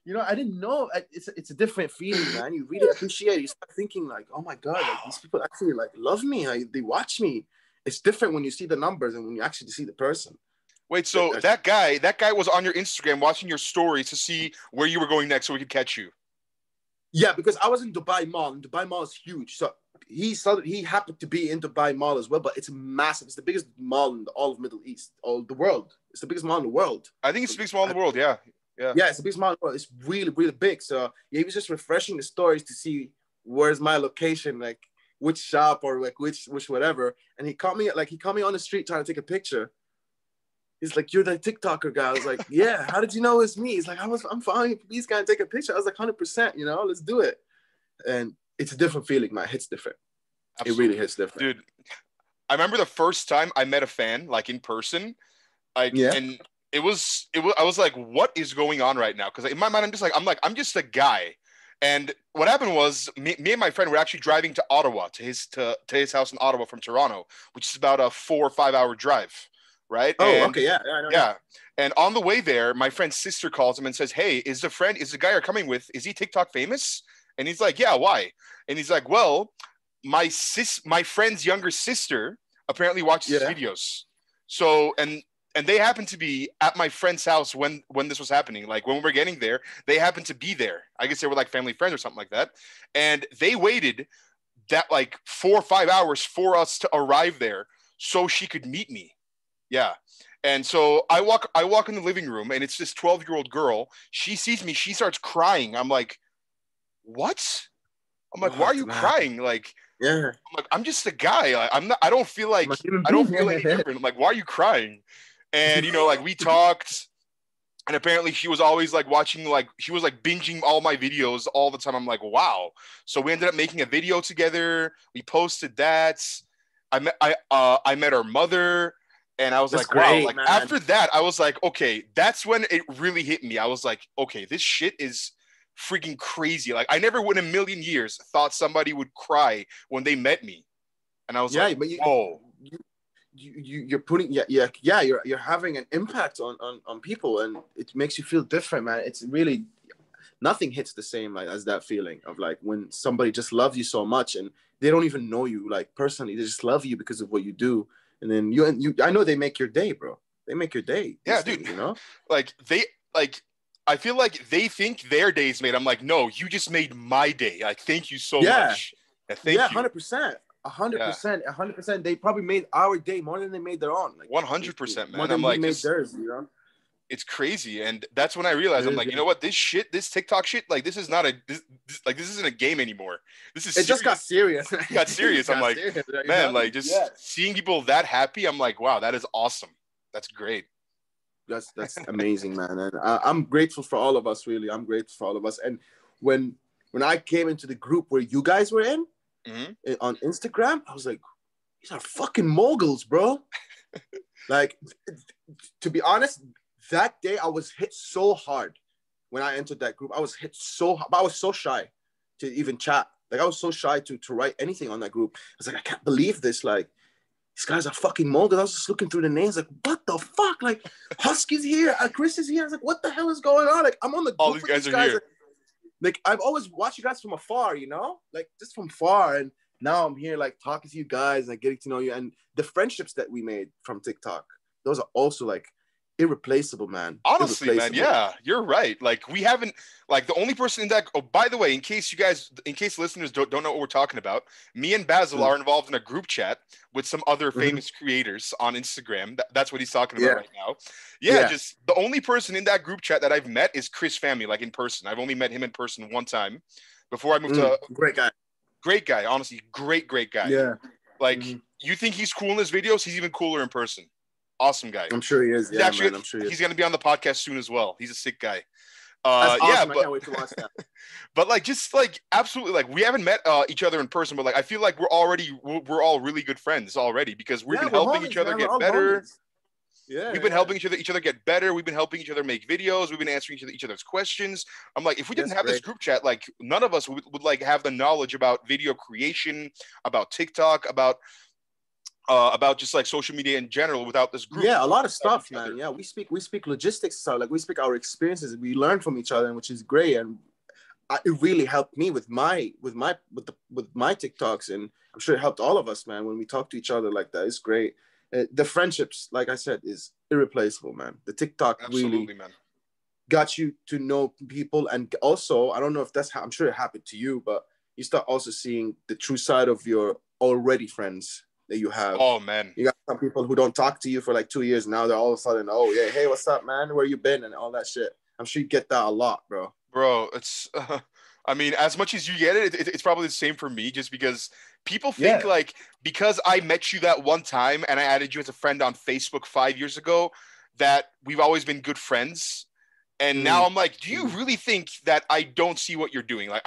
you know, I didn't know. It's a different feeling, man. You really appreciate it. You start thinking like, oh my God, like these people actually like love me. They watch me. It's different when you see the numbers and when you actually see the person. Wait, so that guy was on your Instagram watching your stories to see where you were going next so we could catch you. Yeah, because I was in Dubai Mall, and Dubai Mall is huge. So he happened to be in Dubai Mall as well, but it's massive. It's the biggest mall in all of Middle East, all the world. It's the biggest mall in the world. I think it's the biggest mall in the world, yeah. Yeah, it's the biggest mall in the world. It's really, really big. So yeah, he was just refreshing the stories to see where's my location, like which shop or like which whatever. And he caught me on the street trying to take a picture. He's like, you're the TikToker guy. I was like, yeah, how did you know it's me? He's like, I'm following you. Please, can I take a picture? I was like, 100%, you know, let's do it. And it's a different feeling, man. It hits different. Absolutely. It really hits different. Dude, I remember the first time I met a fan, like in person. And I was like, what is going on right now? Because in my mind, I'm just a guy. And what happened was me and my friend were actually driving to Ottawa, to his house in Ottawa from Toronto, which is about a 4 or 5 hour drive. Right? Oh, okay, yeah. Yeah. And on the way there, my friend's sister calls him and says, hey, is the guy you're coming with, is he TikTok famous? And he's like, yeah, why? And he's like, well, my friend's younger sister apparently watches his videos. So, and they happened to be at my friend's house when this was happening. Like when we were getting there, they happened to be there. I guess they were like family friends or something like that. And they waited that like 4 or 5 hours for us to arrive there so she could meet me. Yeah. And so I walk in the living room and it's this 12-year-old girl. She sees me. She starts crying. I'm like, what? I'm like, why are you crying? Like, I'm like, I'm just a guy. I don't feel any different. I'm like, why are you crying? And, you know, like we talked and apparently she was always like watching, like she was like binging all my videos all the time. I'm like, wow. So we ended up making a video together. We posted that. I met her mother. And I was like, wow, like man. After that, I was like, okay, that's when it really hit me. I was like, okay, this shit is freaking crazy. Like I never in a million years thought somebody would cry when they met me. And I was like, but whoa. You're putting, you're having an impact on people and it makes you feel different, man. It's really, nothing hits the same like as that feeling of like when somebody just loves you so much and they don't even know you like personally. They just love you because of what you do. And then you, I know they make your day, bro. They make your day. Yeah, dude. You know, I feel like they think their day's made. I'm like, no, you just made my day. Like, thank you so much. Yeah, thank you. 100%. 100%. They probably made our day more than they made their own. Like 100%, man. More than I'm like, made theirs, you know? It's crazy. And that's when I realized, I'm like, you know what? This TikTok shit, like, this is not this isn't a game anymore. This is It just got serious. It got serious. I'm like, man, like, just seeing people that happy, I'm like, wow, that is awesome. That's great. That's amazing, man. And I'm grateful for all of us, really. I'm grateful for all of us. And when I came into the group where you guys were in, on Instagram, I was like, these are fucking moguls, bro. Like, to be honest, that day I was hit so hard when I entered that group. I was hit so hard, but I was so shy to even chat. Like I was so shy to write anything on that group. I was like, I can't believe this. Like these guys are fucking molded. I was just looking through the names, like, what the fuck? Like Husky's here, Chris is here. I was like, what the hell is going on? Like I'm on the group All these with guys these are guys. here. Like I've always watched you guys from afar, you know, like just from far. And now I'm here, like talking to you guys, like getting to know you, and the friendships that we made from TikTok. Those are also like irreplaceable, man. Honestly, man, Irreplaceable. yeah, you're right. Like we haven't, like the only person in that. Oh, by the way, in case listeners don't know what we're talking about, me and Basil are involved in a group chat with some other famous creators on Instagram. That's what he's talking about right now. Yeah, just the only person in that group chat that I've met is Chris Family, like in person. I've only met him in person one time before I moved to. Great guy, honestly, great guy. Yeah, like you think he's cool in his videos? He's even cooler in person. Awesome guy. I'm sure he is. Yeah, man, I'm sure he is. He's going to be on the podcast soon as well. He's a sick guy. That's awesome. Yeah, I can't wait to watch that. But like, just like, absolutely, like, we haven't met each other in person, but like, I feel like we're all really good friends already because we've been helping each other get better. Yeah, we've been helping each other get better. We've been helping each other make videos. We've been answering each other's questions. I'm like, if we didn't have this group chat, like, none of us would like have the knowledge about video creation, about TikTok, about just like social media in general without this group. Yeah, a lot of stuff, man. Yeah, we speak logistics stuff. Like we speak our experiences. We learn from each other, which is great. And it really helped me with my TikToks, and I'm sure it helped all of us, man. When we talk to each other like that, it's great. The friendships, like I said, is irreplaceable, man. The TikTok really got you to know people, and also I don't know if that's how, I'm sure it happened to you, but you start also seeing the true side of your already friends that you have. Oh man, you got some people who don't talk to you for like 2 years now. They're all of a sudden, oh yeah, hey, what's up, man? Where you been? And all that shit. I'm sure you get that a lot, bro. It's I mean, as much as you get it's probably the same for me, just because people think like, because I met you that one time and I added you as a friend on Facebook 5 years ago, that we've always been good friends. And now I'm like, do you really think that I don't see what you're doing? You're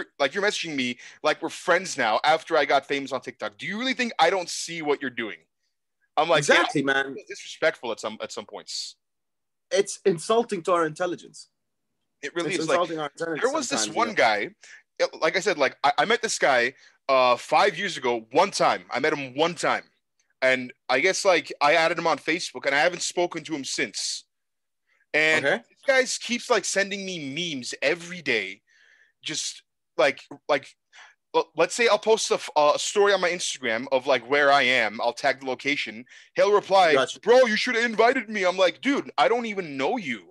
messaging me like we're friends now after I got famous on TikTok. Do you really think I don't see what you're doing? I'm like, exactly, man. It's disrespectful at some points. It's insulting to our intelligence. It really is. Like, there was this one guy, like I said, like I met this guy 5 years ago. One time, I met him one time, and I guess like I added him on Facebook, and I haven't spoken to him since. And this guy keeps like sending me memes every day. Just like let's say I'll post a story on my Instagram of like where I am. I'll tag the location. He'll reply, bro, you should have invited me. I'm like, dude, I don't even know you.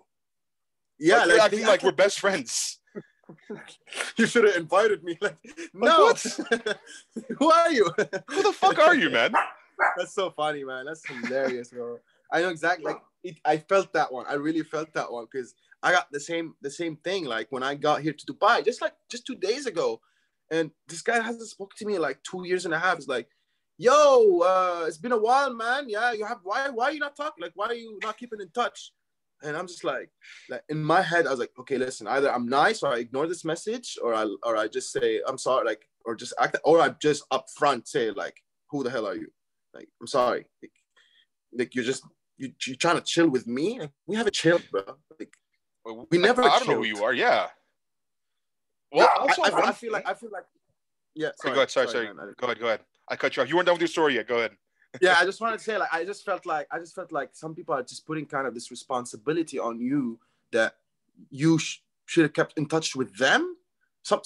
Yeah, like, acting like we're best friends. You should have invited me. Like, no. Who are you? Who the fuck are you, man? That's so funny, man. That's hilarious, bro. I know exactly. Like, I felt that one. I really felt that one because I got the same thing. Like when I got here to Dubai, just 2 days ago, and this guy hasn't spoken to me in like 2 years and a half. It's like, yo, it's been a while, man. Yeah, you have. Why are you not talking? Like, why are you not keeping in touch? And I'm just like in my head, I was like, okay, listen, either I'm nice or I ignore this message, or I just say I'm sorry, like, or just act, or I just upfront say like, who the hell are you? Like, I'm sorry, like you're trying to chill with me. Like, we haven't chilled, bro. Like, we never. I don't know who you are. Yeah. Well, yeah, also, I feel like. Yeah. Sorry, go ahead. Sorry. Man, go ahead. I cut you off. You weren't done with your story yet. Go ahead. Yeah, I just wanted to say, like, I just felt like some people are just putting kind of this responsibility on you that you should have kept in touch with them. Some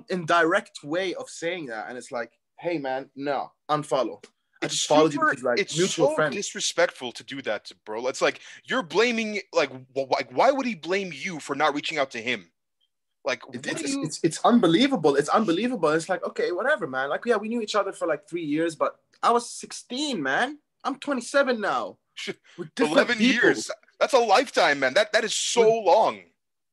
indirect way of saying that, and it's like, hey, man, no, unfollow. I just followed you because, like, mutual friends. It's so disrespectful to do that, bro. It's like you're blaming, like, why would he blame you for not reaching out to him? Like, it's unbelievable. It's unbelievable. It's like, okay, whatever, man. Like, yeah, we knew each other for like 3 years, but I was 16, man. I'm 27 now. 11 years. That's a lifetime, man. That is so long.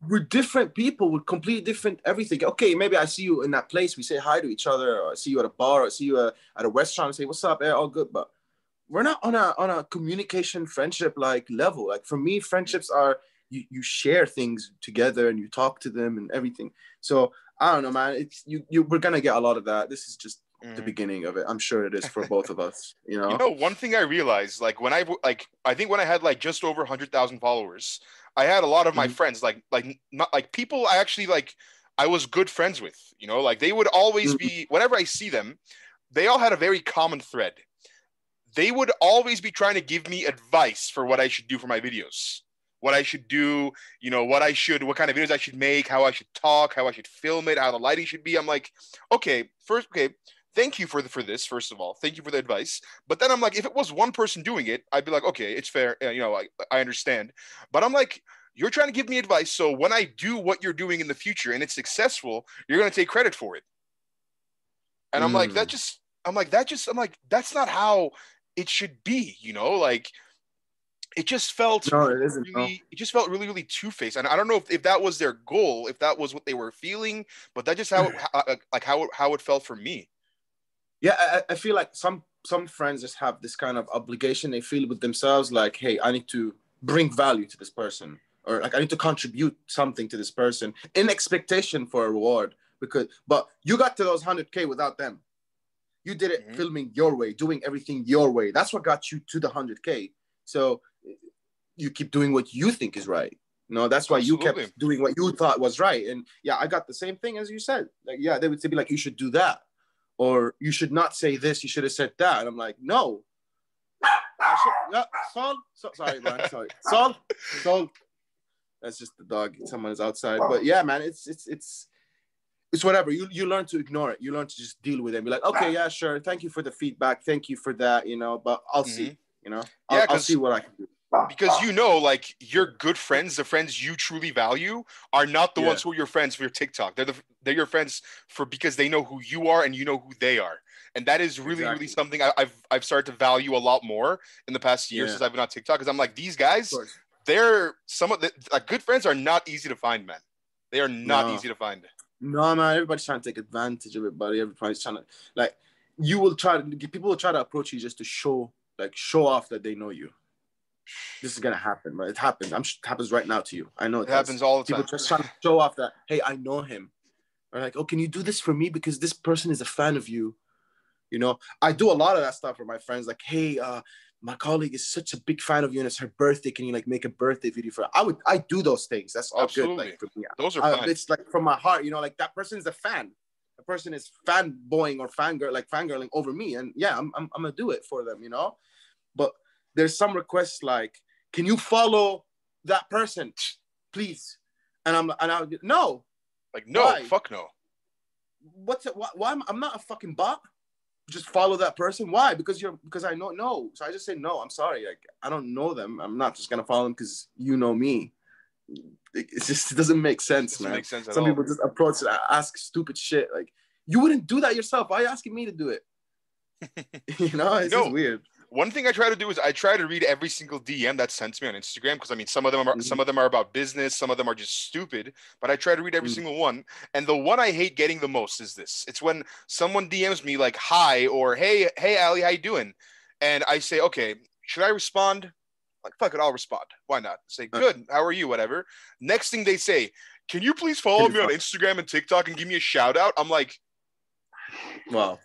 We're different people with completely different everything. Okay, maybe I see you in that place. We say hi to each other, or I see you at a bar, or I see you at a restaurant and say, what's up? Yeah, all good. But we're not on a communication friendship like level. Like, for me, friendships are you share things together and you talk to them and everything. So I don't know, man. It's we're gonna get a lot of that. This is just the beginning of it. I'm sure it is for both of us, you You know? know, one thing I realized, like I think when I had like just over 100,000 followers, I had a lot of my Mhm. friends, like not like people I actually like, I was good friends with. You know, like they would always Mhm. be whenever I see them, they all had a very common thread. They would always be trying to give me advice for what I should do for my videos, what I should do, you know, what kind of videos I should make, how I should talk, how I should film it, how the lighting should be. I'm like, okay, thank you for this. First of all, thank you for the advice. But then I'm like, if it was one person doing it, I'd be like, okay, it's fair, you know, I understand. But I'm like, you're trying to give me advice, so when I do what you're doing in the future and it's successful, you're gonna take credit for it. And I'm like, Mm. I'm like, that's not how it should be, you know? Like it just felt No, it isn't. No. it just felt really, really two-faced. And I don't know if that was their goal, if that was what they were feeling, but that's just how it felt for me. Yeah, I feel like some friends just have this kind of obligation they feel with themselves, like, hey, I need to bring value to this person, or like I need to contribute something to this person in expectation for a reward. But you got to those 100K without them. You did it Mm-hmm. filming your way, doing everything your way. That's what got you to the 100K. So you keep doing what you think is right. No, that's why you Absolutely. kept doing what you thought was right. And yeah, I got the same thing as you said. Like, yeah, they would say be like, you should do that, or you should not say this. You should have said that. And I'm like, no. Yeah, Saul. Sorry, man. Sorry, Saul. That's just the dog. Someone is outside. But yeah, man, it's whatever. You learn to ignore it. You learn to just deal with it. Be like, okay, yeah, sure. Thank you for the feedback. Thank you for that. You know, but I'll Mm-hmm. see. You know, Yeah, I'll see what I can do. because you know, like your good friends, the friends you truly value, are not the Yeah, ones who are your friends for your TikTok. They're your friends for because they know who you are and you know who they are, and that is really, really exactly. something I've started to value a lot more in the past year Yeah, since I've been on TikTok. Because I'm like, these of guys, course. they're some of the like, good friends are not easy to find, man. They are not No, easy to find. no, man. Everybody's trying to take advantage of everybody. Everybody's trying to like. You will try to. People will try to approach you just to show off that they know you. This is gonna happen, right? It happens. It happens right now to you. I know it It does. happens all the People time. just trying to show off that, hey, I know him. Or like, oh, can you do this for me because this person is a fan of you? You know, I do a lot of that stuff for my friends. Like, hey, my colleague is such a big fan of you, and it's her birthday. Can you like make a birthday video for her? I do those things. That's all good. Like Absolutely, for me, those are fine. it's like from my heart. You know, like that person is a fan. A person is fanboying or fangirl, like fangirling over me, and yeah, I'm gonna do it for them. You know, but there's some requests like, can you follow that person, please? And I no, Like, no, why? fuck no. What's it? Why? I'm not a fucking bot. Just follow that person. Why? Because I know no. So I just say no. I'm sorry. Like I don't know them. I'm not just gonna follow them because you know me. It doesn't make It sense, doesn't man. make sense at Some all. people just approach it, ask stupid shit. Like you wouldn't do that yourself. Why are you asking me to do it? You know, You it's just know, weird. one thing I try to do is I try to read every single DM that's sent to me on Instagram because I mean Mm-hmm. some of them are about business, some of them are just stupid, but I try to read every Mm-hmm. single one. And the one I hate getting the most is this. It's when someone DMs me like hi or hey Ali, how you doing? And I say, okay, should I respond? Like fuck it, I'll respond. Why not? Say good, how are you? Whatever. Next thing they say, can you please follow me on Instagram and TikTok and give me a shout out? I'm like, Wow,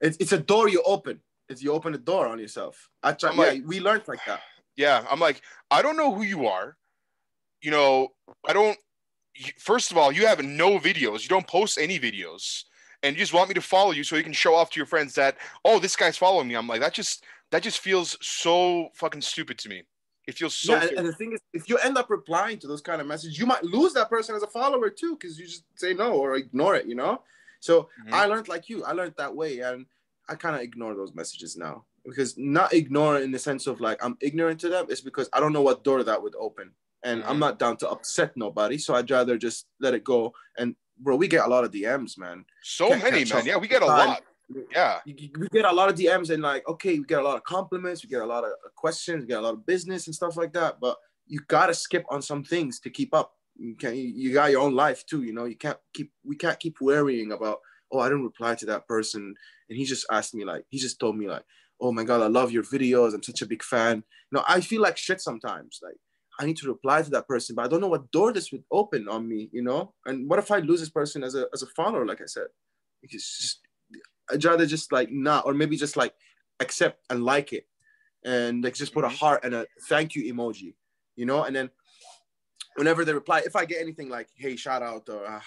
it's a door you open. It's you open the door on yourself. I try. I'm Yeah, like, we learned like that. yeah, I'm like, I don't know who you are. You know, I don't. First of all, you have no videos. You don't post any videos, and you just want me to follow you so you can show off to your friends that, oh, this guy's following me. I'm like, that just feels so fucking stupid to me. It feels so. Yeah, and the thing is, if you end up replying to those kind of messages, you might lose that person as a follower too, because you just say no or ignore it. You know. So Mhm. I learned like you. I learned that way, and I kind of ignore those messages now because not ignore in the sense of like I'm ignorant to them. It's because I don't know what door that would open, and I'm Mhm. not down to upset nobody. So I'd rather just let it go. And bro, we get a lot of DMs, man. So Can't many, catch man. up Yeah, all we the get a time. lot. Yeah. We get a lot of DMs and like, okay, we get a lot of compliments, we get a lot of questions, we get a lot of business and stuff like that. But you gotta skip on some things to keep up. You got your own life too, you know. We can't keep worrying about, oh, I didn't reply to that person and he just told me like, oh my god, I love your videos, I'm such a big fan. You know, I feel like shit sometimes. Like I need to reply to that person, but I don't know what door this would open on me, you know. And what if I lose this person as a follower, like I said? It's just I'd rather just like not, or maybe just like accept and like it, and like just put a heart and a thank you emoji, you know. And then whenever they reply, if I get anything like hey shout out or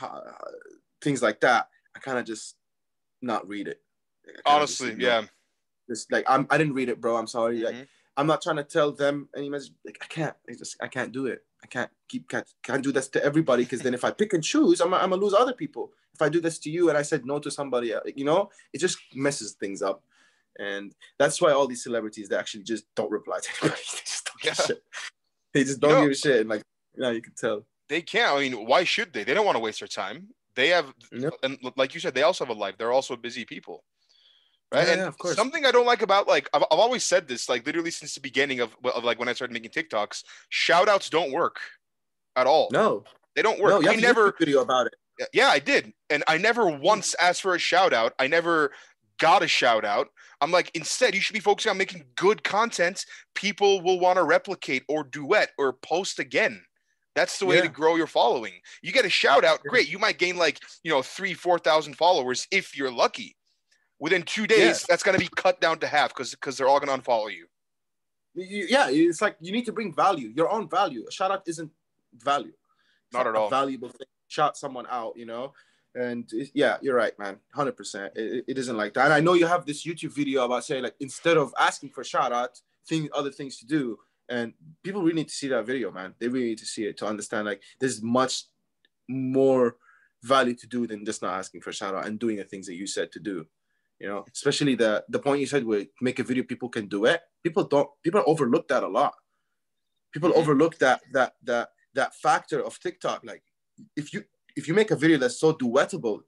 things like that, I kind of just not read it. Honestly, yeah. Just like I didn't read it, bro. I'm sorry. Like I'm not trying to tell them any message. Like I can't do it. I can't do this to everybody, because then if I pick and choose, I'm gonna lose other people. If I do this to you and I said no to somebody, you know, it just messes things up. And that's why all these celebrities, they actually just don't reply to anybody. They just don't give a shit. They just don't give a shit. And like, you can tell. They can't. I mean, why should they? They don't want to waste their time. They have, and like you said, they also have a life. They're also busy people. Right. Yeah, and of course. Something I don't like about, like, I've always said this, like literally since the beginning of like when I started making TikToks, shout outs don't work at all. No, they don't work. No, I never a video about it. Yeah, I did. And I never once asked for a shout out. I never got a shout out. I'm like, instead, you should be focusing on making good content people will want to replicate or duet or post again. That's the way to grow your following. You get a shout out, great. You might gain like, 3,000-4,000 followers if you're lucky. Within 2 days, that's going to be cut down to half because they're all going to unfollow you. Yeah, it's like you need to bring value, your own value. A shout out isn't value. It's not at all. A valuable thing. Shout someone out, And you're right, man. 100%. It isn't like that. And I know you have this YouTube video about saying, like, instead of asking for shout out, other things to do. And people really need to see that video, man. They really need to see it to understand, like, there's much more value to do than just not asking for shout out and doing the things that you said to do. Especially the point you said where make a video people can do it. People overlook that a lot. People overlook that factor of TikTok. Like, if you make a video that's so duettable,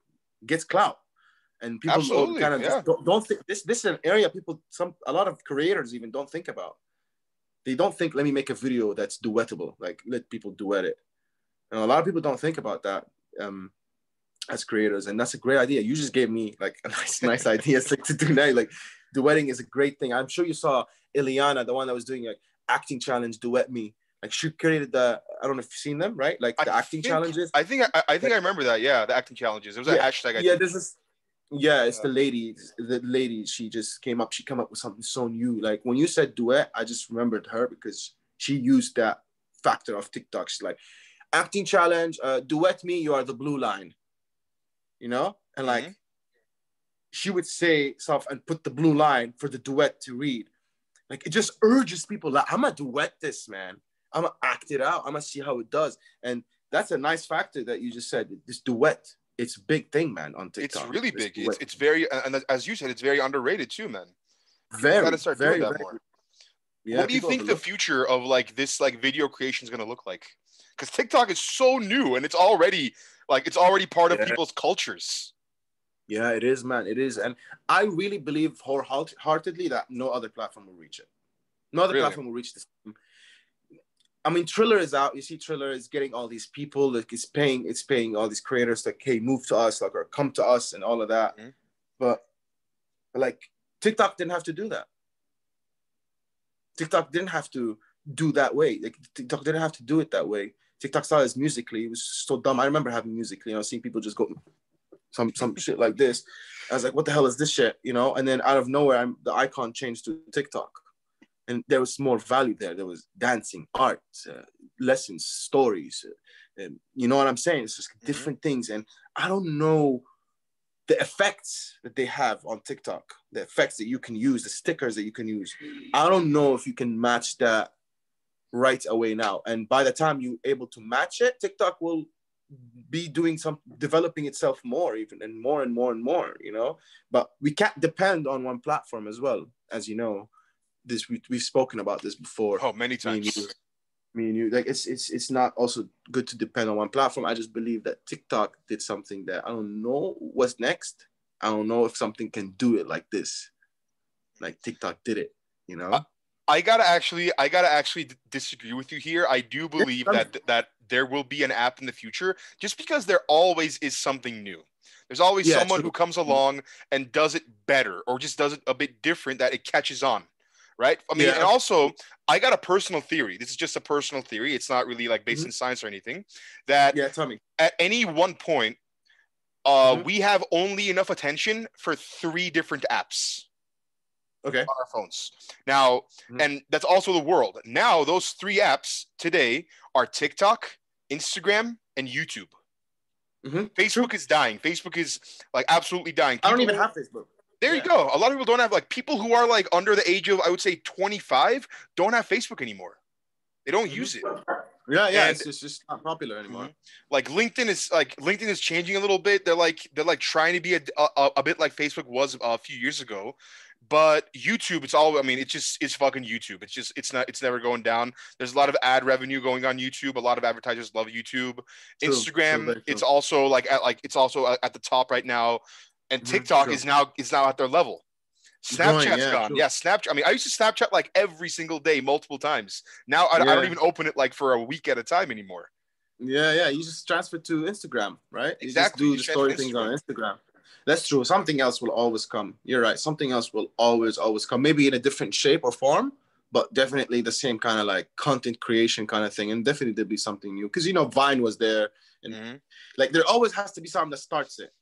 it gets clout, and people kind of just don't think this is an area a lot of creators even don't think about. They don't think, let me make a video that's duettable, like let people duet it. And a lot of people don't think about that as creators, and that's a great idea. You just gave me like a nice idea to do that. Like, duetting is a great thing. I'm sure you saw Ileana, the one that was doing like acting challenge, duet me. Like, she created I don't know if you've seen them, right? Like the acting challenges. I think I remember that. Yeah, the acting challenges. It was a hashtag. It's the lady. The lady. She just came up. She came up with something so new. Like, when you said duet, I just remembered her because she used that factor of TikTok. She's like, acting challenge, duet me. You are the blue line. And like, she would say stuff and put the blue line for the duet to read. Like, it just urges people. Like, I'm gonna duet this, man. I'm gonna act it out. I'm gonna see how it does. And that's a nice factor that you just said. This duet, it's a big thing, man, on TikTok. It's really big. It's very, and as you said, it's very underrated too, man. Very. You gotta start doing that more. Yeah, what do you think the future of like this like video creation is gonna look like? Because TikTok is so new and it's already part of people's cultures. Yeah, it is, man. It is. And I really believe wholeheartedly that no other platform will reach it. No other platform will reach this. I mean, Triller is out. You see, Triller is getting all these people. Like, it's paying all these creators like, hey, move to us, like, or come to us, and all of that. But like, TikTok didn't have to do that. TikTok didn't have to do that way. Like, TikTok didn't have to do it that way. TikTok started as Musical.ly. It was so dumb. I remember having Musical.ly, seeing people just go some shit like this. I was like, what the hell is this shit? And then out of nowhere, the icon changed to TikTok. And there was more value there. There was dancing, art, lessons, stories. You know what I'm saying? It's just different things. And I don't know the effects that they have on TikTok, the effects that you can use, the stickers that you can use. I don't know if you can match that right away now. And by the time you're able to match it, TikTok will be developing itself more, even, and more and more and more, But we can't depend on one platform as well, as you know. We've spoken about this before. Oh, many times. Me and you. Like, it's not also good to depend on one platform. I just believe that TikTok did something that I don't know what's next. I don't know if something can do it like this. Like TikTok did it, I gotta actually disagree with you here. I do believe that there will be an app in the future, just because there always is something new. There's always someone who comes along and does it better, or just does it a bit different, that it catches on. Right. I mean, and also, I got a personal theory. This is just a personal theory. It's not really like based in science or anything. That tell me. At any one point, Mhm. We have only enough attention for 3 different apps Okay. on our phones. Now, Mhm. and that's also the world. Now, those 3 apps today are TikTok, Instagram, and YouTube. True. Facebook is dying. Facebook is like absolutely dying. I don't People even who, have Facebook. there you Yeah. go. A lot of people don't have, like, people who are like under the age of, I would say, 25 don't have Facebook anymore. They don't Hmm. use it. Yeah, yeah. And It's just not popular anymore. mhm, like LinkedIn is changing a little bit. They're like trying to be a bit like Facebook was a few years ago. But YouTube, it's all, I mean, it's fucking YouTube. It's never going down. There's a lot of ad revenue going on YouTube. A lot of advertisers love YouTube. True. True. Instagram, Very it's true. also it's also at the top right now. And TikTok True. is now at their level. Growing. Snapchat's Yeah. gone. True. Yeah, Snapchat. I mean, I used to Snapchat like every single day, multiple times. Now I don't Yeah. even open it like for a week at a time anymore. Yeah. Yeah. You just transfer to Instagram, right? You just Exactly. You do the just transfer story to things on Instagram. Instagram. That's true. Something else will always come. You're right. Something else will always come. Maybe in a different shape or form, but definitely the same kind of like content creation kind of thing. And definitely there'll be something new because Vine was there, and Hmm. like there always has to be something that starts it,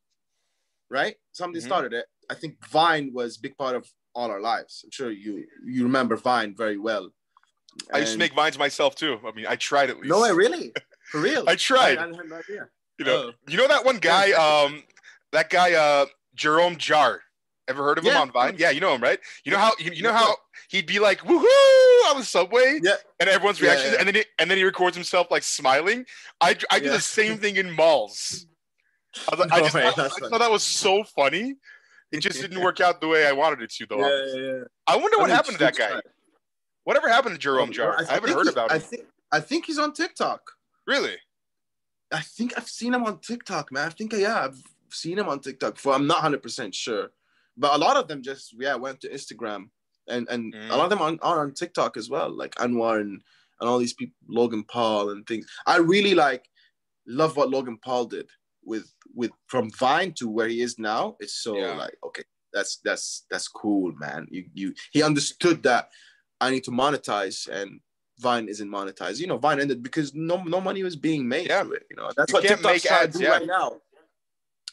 right? Something Hmm. started it. I think Vine was a big part of all our lives. I'm sure you remember Vine very well. I used to And make vines myself too. I mean, I tried at no way, least. really, for real. I I tried. had no idea. You know, Oh, you know that one damn, guy, that guy, Jerome Jar. Ever heard of him yeah, on Vine? Yeah, you know him, right? You know yeah, how you know yeah, how he'd be like woohoo on the subway, yeah, and everyone's yeah, reaction, yeah, and then he records himself like smiling. I do the yeah. same thing in malls. I No just way, thought, that's I just funny. thought that was so funny. It just didn't work out the way I wanted it to, though. Yeah, Obviously, yeah, yeah. I wonder I what mean, happened to that just guy. try. Whatever happened to Jerome Well, Jar? I I haven't think heard about him. I think he's on TikTok. Really? I think I've seen him on TikTok, man. I think yeah, I've seen him on TikTok. For I'm not 100% sure, but a lot of them just went to Instagram, and a lot Mm-hmm. of them are on TikTok as well, like Anwar and all these people, Logan Paul and things. I really love what Logan Paul did with from Vine to where he is now. It's so Yeah. like okay, that's cool, man. He understood that I need to monetize and Vine isn't monetized. Vine ended because no money was being made Yeah. through it. That's You what can't TikTok's make trying to ads. do Yeah. right now.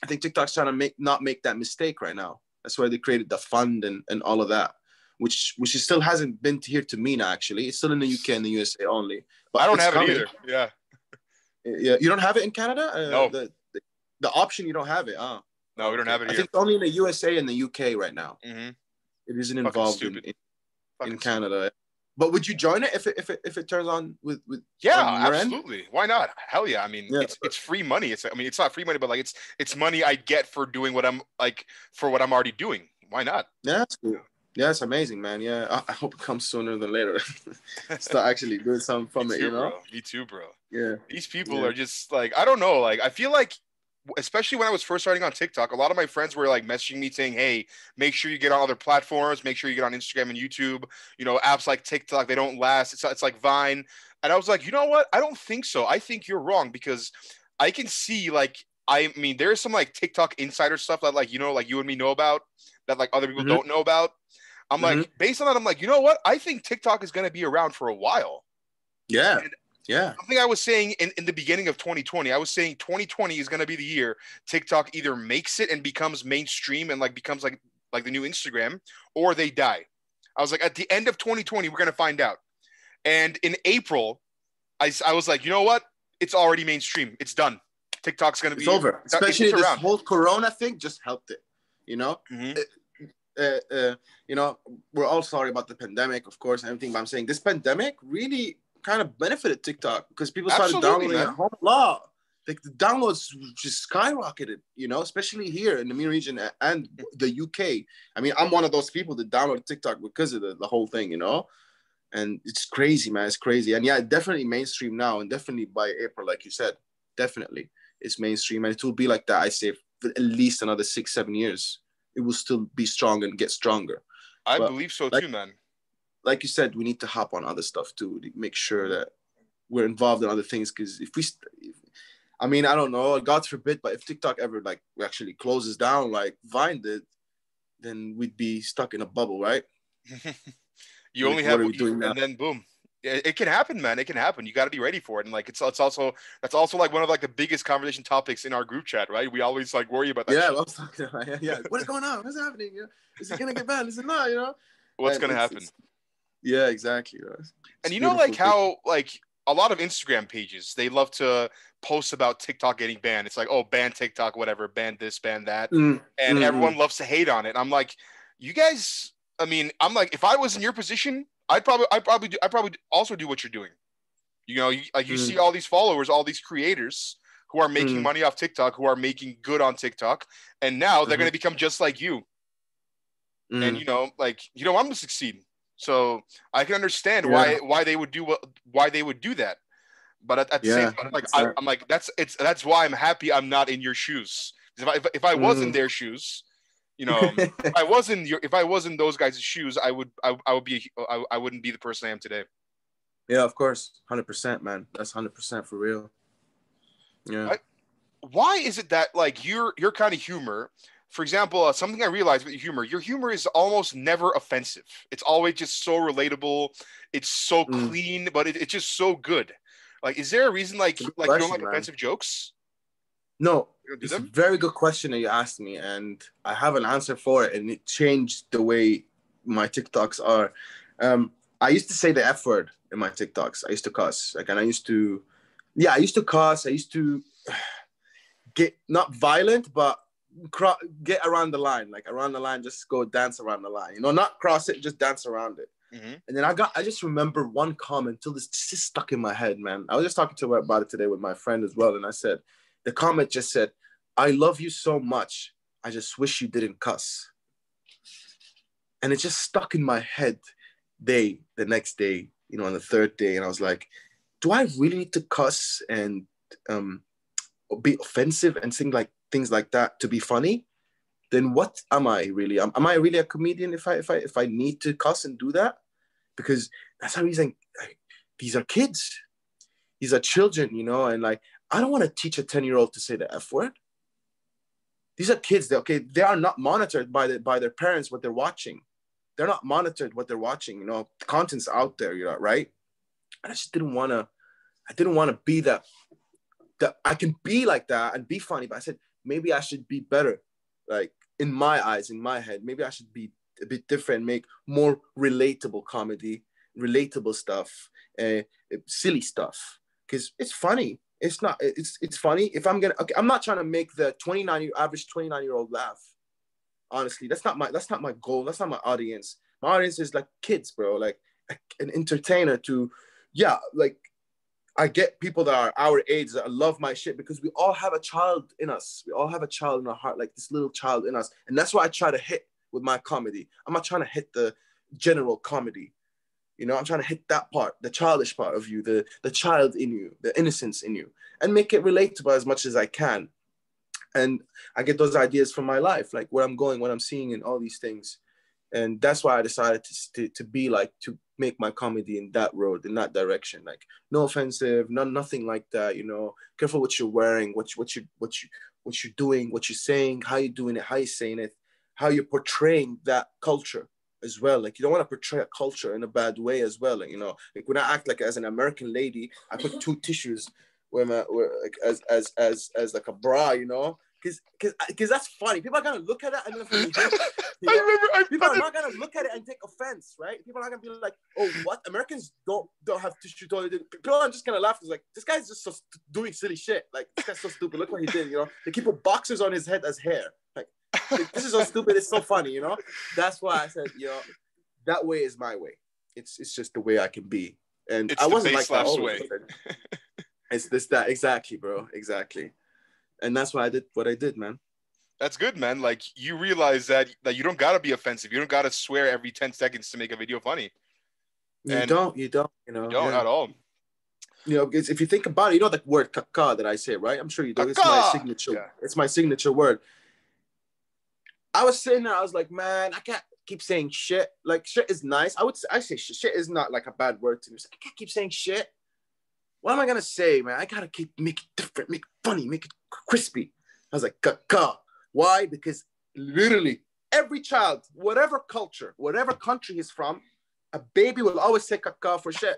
I think TikTok's trying to not make that mistake right now. That's why they created the fund and all of that, which it still hasn't been here to MENA actually. It's still in the UK and the USA only, but I don't it's have it coming. either. Yeah. Yeah, you don't have it in Canada. No. The option you don't have it. Oh, No, we don't okay. have it I here. think it's only in the USA and the UK right now. Mm-hmm. It isn't Fucking involved stupid. in Fucking stupid. Canada. But would you join it if it turns on with Yeah, on your end? absolutely. Why not? Hell yeah. I mean, Yeah, it's free money. I mean, it's not free money, but like it's money I get for doing what I'm like for what I'm already doing. Why not? yeah, that's cool. Yeah, it's amazing, man. Yeah, I hope it comes sooner than later. Start actually doing something Me from it, too, bro. Me too, bro. Yeah, These people yeah. are just like, I don't know. Like, I feel like, especially when I was first starting on TikTok, a lot of my friends were like messaging me saying, "Hey, make sure you get on other platforms. Make sure you get on Instagram and YouTube. Apps like TikTok, they don't last. It's like Vine." And I was like, you know what? I don't think so. I think you're wrong because I can see like, I mean, there's some like TikTok insider stuff that like like you and me know about that like other people Mm-hmm, don't know about. I'm mm-hmm. like, based on that, I'm like, you know what? I think TikTok is going to be around for a while. Yeah, And yeah. something I was saying in the beginning of 2020, I was saying 2020 is going to be the year TikTok either makes it and becomes mainstream and like becomes like the new Instagram, or they die. I was like, at the end of 2020, we're going to find out. And in April, I was like, you know what? It's already mainstream. It's done. TikTok's going to It's be, over. Especially it's this around. whole Corona thing just helped it. You know, Mm-hmm. we're all sorry about the pandemic, of course, and everything. But I'm saying this pandemic really kind of benefited TikTok because people started Absolutely, downloading at man. home a lot. Like the downloads just skyrocketed, especially here in the MENA region and the UK. I mean, I'm one of those people that downloaded TikTok because of the whole thing, and it's crazy, man. It's crazy. And yeah, definitely mainstream now, and definitely by April, like you said, definitely it's mainstream, and it will be like that. I say for at least another 6-7 years, it will still be strong and get stronger. I But believe so like too, man. like you said, we need to hop on other stuff too to make sure that we're involved in other things. Because I mean, I don't know, God forbid, but if TikTok ever like actually closes down like Vine did, then we'd be stuck in a bubble, right? You only What have, are we doing now? and then boom. It can happen, man. It can happen. You got to be ready for it. And like, it's also, that's also like one of like the biggest conversation topics in our group chat, right? We always like worry about that Yeah, shit. I was talking about, yeah. What is going on? What's happening? You know? Is it gonna get banned? Is it not? You know? What's And going to happen? yeah, exactly. And It's you know, like beautiful thing. how like a lot of Instagram pages, they love to post about TikTok getting banned. It's like, oh, ban TikTok, whatever, ban this, ban that. Mm, And mm, everyone mm, loves to hate on it. I'm like, you guys, I mean, I'm like, if I was in your position, I'd probably also do what you're doing. You know, like you see mm, all these followers, all these creators who are making mm, money off TikTok, who are making good on TikTok, and now they're going mhm, to become just like you. And mm. you know, like you don't want them to succeed. So I can understand Yeah, why they would do why they would do that. But at the same yeah, time, like 100%. I'm like that's why I'm happy I'm not in your shoes. If I was in Mm. their shoes, you know, if I was in those guys' shoes, I would be I wouldn't be the person I am today. Yeah, of course, 100%, man. That's 100% for real. Yeah. I, why is it that like your kind of humor, for example, something I realized with your humor is almost never offensive. It's always just so relatable. It's so Mm. clean, but it's just so good. Like, is there a reason It's a good like you don't question, like man. offensive jokes? No, You don't do it's a them? very good question that you asked me, and I have an answer for it, and it changed the way my TikToks are. I used to say the F word in my TikToks. I used to cuss, like, and I used to, yeah, I used to cuss. I used to get not violent, but get around the line, like around the line, just go dance around the line. You know, not cross it, just dance around it. Hmm. And then I just remember one comment till this just stuck in my head, man. I was just talking to her about it today with my friend as well, and I said, the comment just said, "I love you so much. I just wish you didn't cuss." And it just stuck in my head. The next day, you know, on the third day, and I was like, do I really need to cuss and um, be offensive and things like that to be funny? Then what am I really? Am I really a comedian if I need to cuss and do that? Because that's how he's like, these are kids, these are children, you know, and like I don't want to teach a 10-year-old to say the F word. These are kids. They are not monitored by their parents what they're watching. They're not monitored what they're watching. You know, the content's out there. You know, right? I just didn't want to. I didn't want to be that. That I can be like that and be funny, but I said maybe I should be better. Like in my eyes, in my head, maybe I should be a bit different, make more relatable comedy, relatable stuff, silly stuff, because it's funny. It's not. It's funny. If I'm gonna, okay, I'm not trying to make the average 29-year-old laugh. Honestly, that's not my goal. That's not my audience. My audience is like kids, bro. Like an entertainer to, yeah, like I get people that are our age that love my shit because we all have a child in us. We all have a child in our heart, like this little child in us. And that's what I try to hit with my comedy. I'm not trying to hit the general comedy. You know, I'm trying to hit that part, the childish part of you, the child in you, the innocence in you, and make it relatable as much as I can. And I get those ideas from my life, like where I'm going, what I'm seeing, and all these things. And that's why I decided to be like to make my comedy in that road, in that direction. Like no offensive, nothing like that. You know, careful what you're wearing, what you're doing, what you're saying, how you're doing it, how you're saying it, how you're portraying that culture as well. Like you don't want to portray a culture in a bad way as well. Like, you know, like when I act like as an American lady, I put two tissues where like as like a bra, you know, because that's funny. People are gonna look at it and then you I know, remember people are not gonna look at it and take offense, right? People are not gonna be like, "Oh, what? Americans don't have tissue toilet." People are just gonna laugh. It's like this guy's just so doing silly shit. Like this guy's so stupid. Look what he did. You know, they keep a boxers on his head as hair. Like this is so stupid. It's so funny. You know, that's why I said, you know, that way is my way. It's just the way I can be, and it's I the wasn't base like that slash always. way. It's this that exactly, bro. Exactly, and that's why I did what I did, man. That's good, man. Like you realize that you don't gotta be offensive. You don't gotta swear every 10 seconds to make a video funny. And You don't, you you know, don't yeah. at all. You know, because if you think about it, you know the word "kaka" that I say, right? I'm sure you do. It's my Kaka! signature. Yeah. It's my signature word. I was sitting there. I was like, man, I can't keep saying shit. Like shit is nice. I say shit. Shit is not like a bad word to me. So I can't keep saying shit. What am I gonna say, man? I gotta make it different, make it funny, make it crispy. I was like, "Kaka." Why? Because literally every child, whatever culture, whatever country he's from, a baby will always say "kaka" for shit.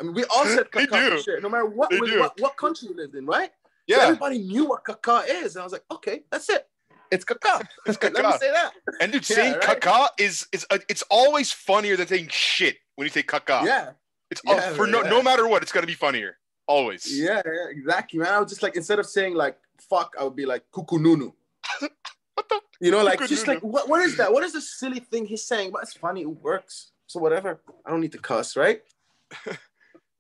I mean, we all said They caca for do. shit, no matter what They do. what country you lived in, right? So Yeah. everybody knew what caca is, and I was like, okay, that's it. It's caca. It's Let me caca. say that. And dude, Yeah, saying right? caca is it's always funnier than saying shit when you say caca. Yeah. It's Yeah, for man, no matter what, it's gonna be funnier. Always. yeah, exactly, man. I was just like, instead of saying like fuck, I would be like kukununu. What the? You know, like Kukununu. just like what is that? What is this silly thing he's saying? But it's funny, it works. So whatever. I don't need to cuss, right?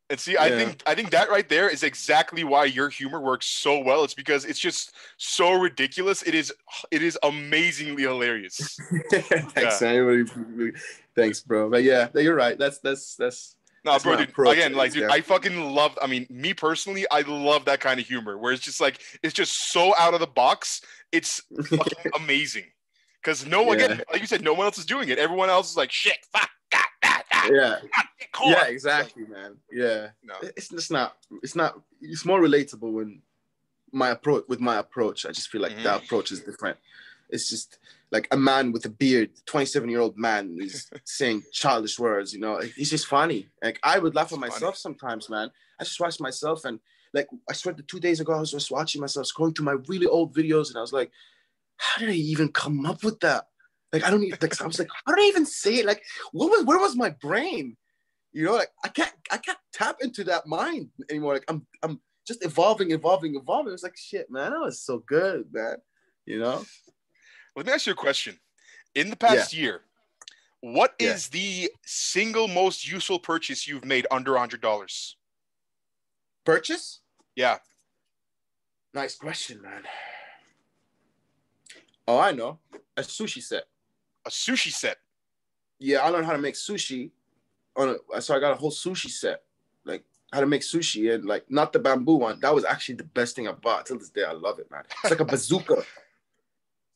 And see, I think that right there is exactly why your humor works so well. It's because it's just so ridiculous. It is amazingly hilarious. Thanks, man. Thanks, bro. But yeah, you're right. That's No, bro, dude. approach. Again, like, dude, I fucking love. I mean, me personally, I love that kind of humor where it's just like it's just so out of the box. It's fucking amazing. Because again, like you said, no one else is doing it. Everyone else is like, shit, fuck, yeah, yeah, exactly, man. Yeah, no. It's just not. It's not. It's more relatable when my approach. I just feel like that approach is different. It's just like a man with a beard, 27-year-old man, is saying childish words. You know, it's just funny. Like I would laugh at myself sometimes, man. I just watch myself, and like I swear, 2 days ago, I was just watching myself, scrolling through my really old videos, and I was like, how did I even come up with that? Like I don't even. Like, I was like, how did I even say it? Like, where was my brain? You know, like I can't tap into that mind anymore. Like I'm just evolving. It was like shit, man. That was so good, man. You know. Let me ask you a question. In the past year, what is the single most useful purchase you've made under $100? Purchase? Yeah. Nice question, man. Oh, I know. A sushi set. A sushi set? Yeah, I learned how to make sushi. So I got a whole sushi set. Like how to make sushi, and like not the bamboo one. That was actually the best thing I bought. Till this day, I love it, man. It's like a bazooka.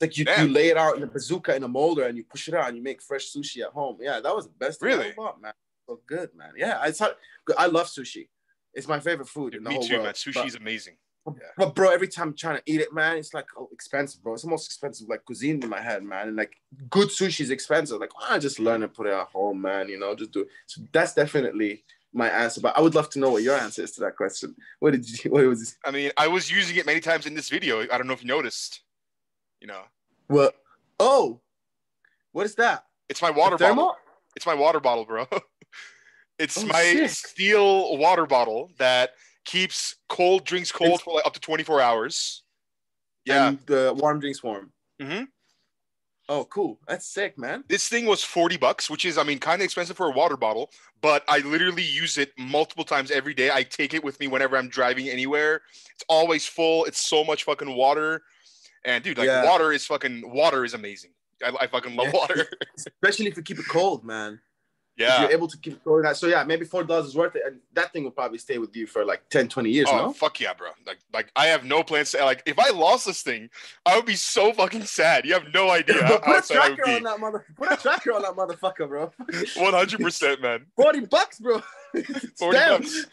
Like you lay it out in a bazooka in a molder and you push it out and you make fresh sushi at home. Yeah, that was the best thing I ever bought, man. So good, man. Yeah, I love sushi. It's my favorite food in the whole world. Me too, man. Sushi is amazing. But bro, every time I'm trying to eat it, man, it's like expensive, bro. It's the most expensive like cuisine in my head, man. And like good sushi is expensive. Like, why not just learn and put it at home, man? You know, just do it. So that's definitely my answer. But I would love to know what your answer is to that question. What was this? I mean, I was using it many times in this video. I don't know if you noticed. You know. Well, what is that? It's my water bottle. It's my water bottle, bro. It's my steel water bottle that keeps cold drinks cold for like up to 24 hours. Yeah. And the warm drinks warm. Mm-hmm. Oh, cool. That's sick, man. This thing was $40, which is, I mean, kind of expensive for a water bottle, but I literally use it multiple times every day. I take it with me whenever I'm driving anywhere. It's always full. It's so much fucking water. And dude, like water is amazing. I fucking love water. Especially if you keep it cold, man. Yeah. If you're able to keep it cold. So yeah, maybe $4 is worth it. And that thing will probably stay with you for like 10, 20 years, no? Fuck yeah, bro. Like I have no plans to, like, if I lost this thing, I would be so fucking sad. You have no idea how sad I would be. Put a tracker on that motherfucker, bro. 100%, man. $40, bro. $40.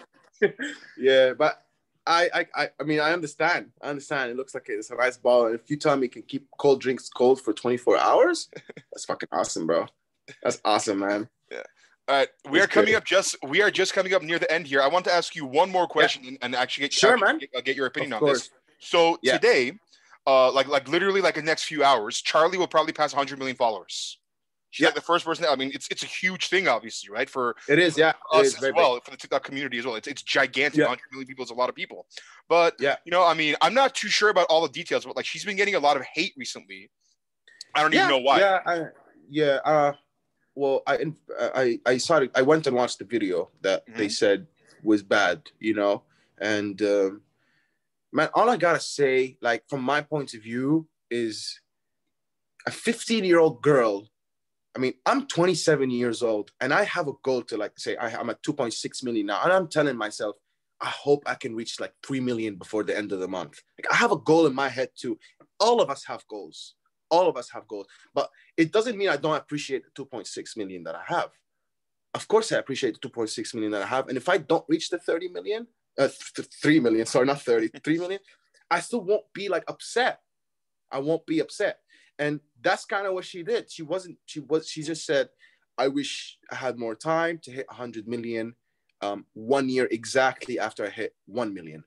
Yeah, but I mean, I understand. It looks like it's a nice ball. And if you tell me it can keep cold drinks cold for 24 hours, that's fucking awesome, bro. That's awesome, man. Yeah. All right. We are just coming up near the end here. I want to ask you one more question and actually get your opinion on this. So today, like literally like the next few hours, Charlie will probably pass 100 million followers. She's like the first person. I mean, it's a huge thing, obviously, right? For us as well, for the TikTok community as well. It's gigantic. 100 million people is a lot of people. But you know, I mean, I'm not too sure about all the details, but like she's been getting a lot of hate recently. I don't even know why. Well, I went and watched the video that they said was bad, you know, and man, all I gotta say, like from my point of view, is a 15-year-old girl. I mean, I'm 27 years old and I have a goal to like say I'm at 2.6 million now. And I'm telling myself, I hope I can reach like 3 million before the end of the month. Like I have a goal in my head too. All of us have goals. But it doesn't mean I don't appreciate the 2.6 million that I have. Of course, I appreciate the 2.6 million that I have. And if I don't reach the 3 million, sorry, not 30, 3 million, I still won't be like upset. I won't be upset. And that's kind of what she did. She just said, I wish I had more time to hit 100 million. 1 year exactly after I hit 1 million.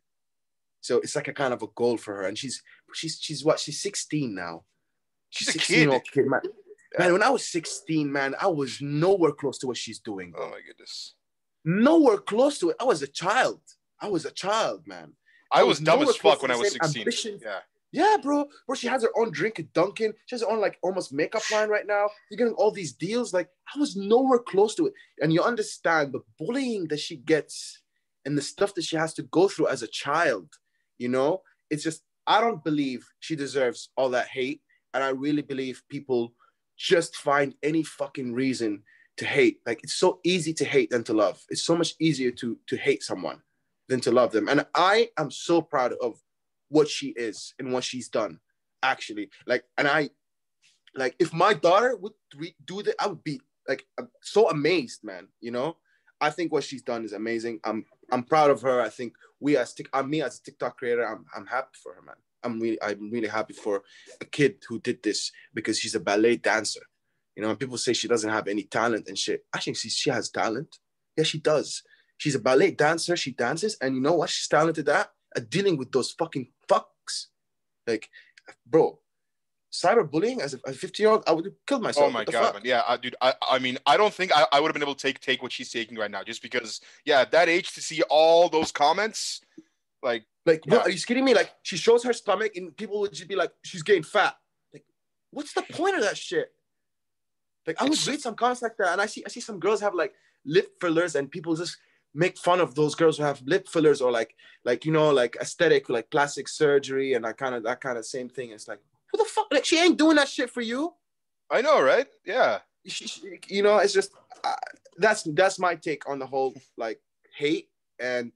So it's like a kind of a goal for her. And she's what? She's 16 now. She's a 16-year-old kid. kid, man. Yeah. Man, when I was 16, man, I was nowhere close to what she's doing, bro. Oh my goodness. Nowhere close to it. I was a child. Man. I was dumb as fuck when when I was 16. Yeah. Yeah, bro. Bro, she has her own drink at Dunkin'. She has her own like almost makeup line right now. You're getting all these deals. Like, I was nowhere close to it. And you understand the bullying that she gets and the stuff that she has to go through as a child. You know, it's just, I don't believe she deserves all that hate. And I really believe people just find any fucking reason to hate. Like, it's so easy to hate than to love. It's so much easier to hate someone than to love them. And I am so proud of what she is and what she's done, actually. Like, and I, like, if my daughter would do that, I would be like so amazed, man. You know, I think what she's done is amazing. I'm proud of her. I think me as a TikTok creator, I'm happy for her, man. I'm really happy for a kid who did this because she's a ballet dancer. You know, and people say she doesn't have any talent and shit. I think she has talent. Yeah, she does. She's a ballet dancer. She dances, and you know what? She's talented at dealing with those fucking fucks. Like, bro, cyberbullying as a 15-year-old, I would have killed myself. Oh my God, man. Yeah, dude. I mean, I don't think I would have been able to take what she's taking right now, just because, yeah, at that age to see all those comments, like, bro, are you kidding me? Like, she shows her stomach, and people would just be like, she's getting fat. Like, what's the point of that shit? Like, I would read some comments like that, and I see some girls have like lip fillers, and people just make fun of those girls who have lip fillers or like you know, like aesthetic, like plastic surgery and that kind of same thing. It's like, who the fuck? Like, she ain't doing that shit for you. I know, right? Yeah. You know, it's just that's my take on the whole like hate, and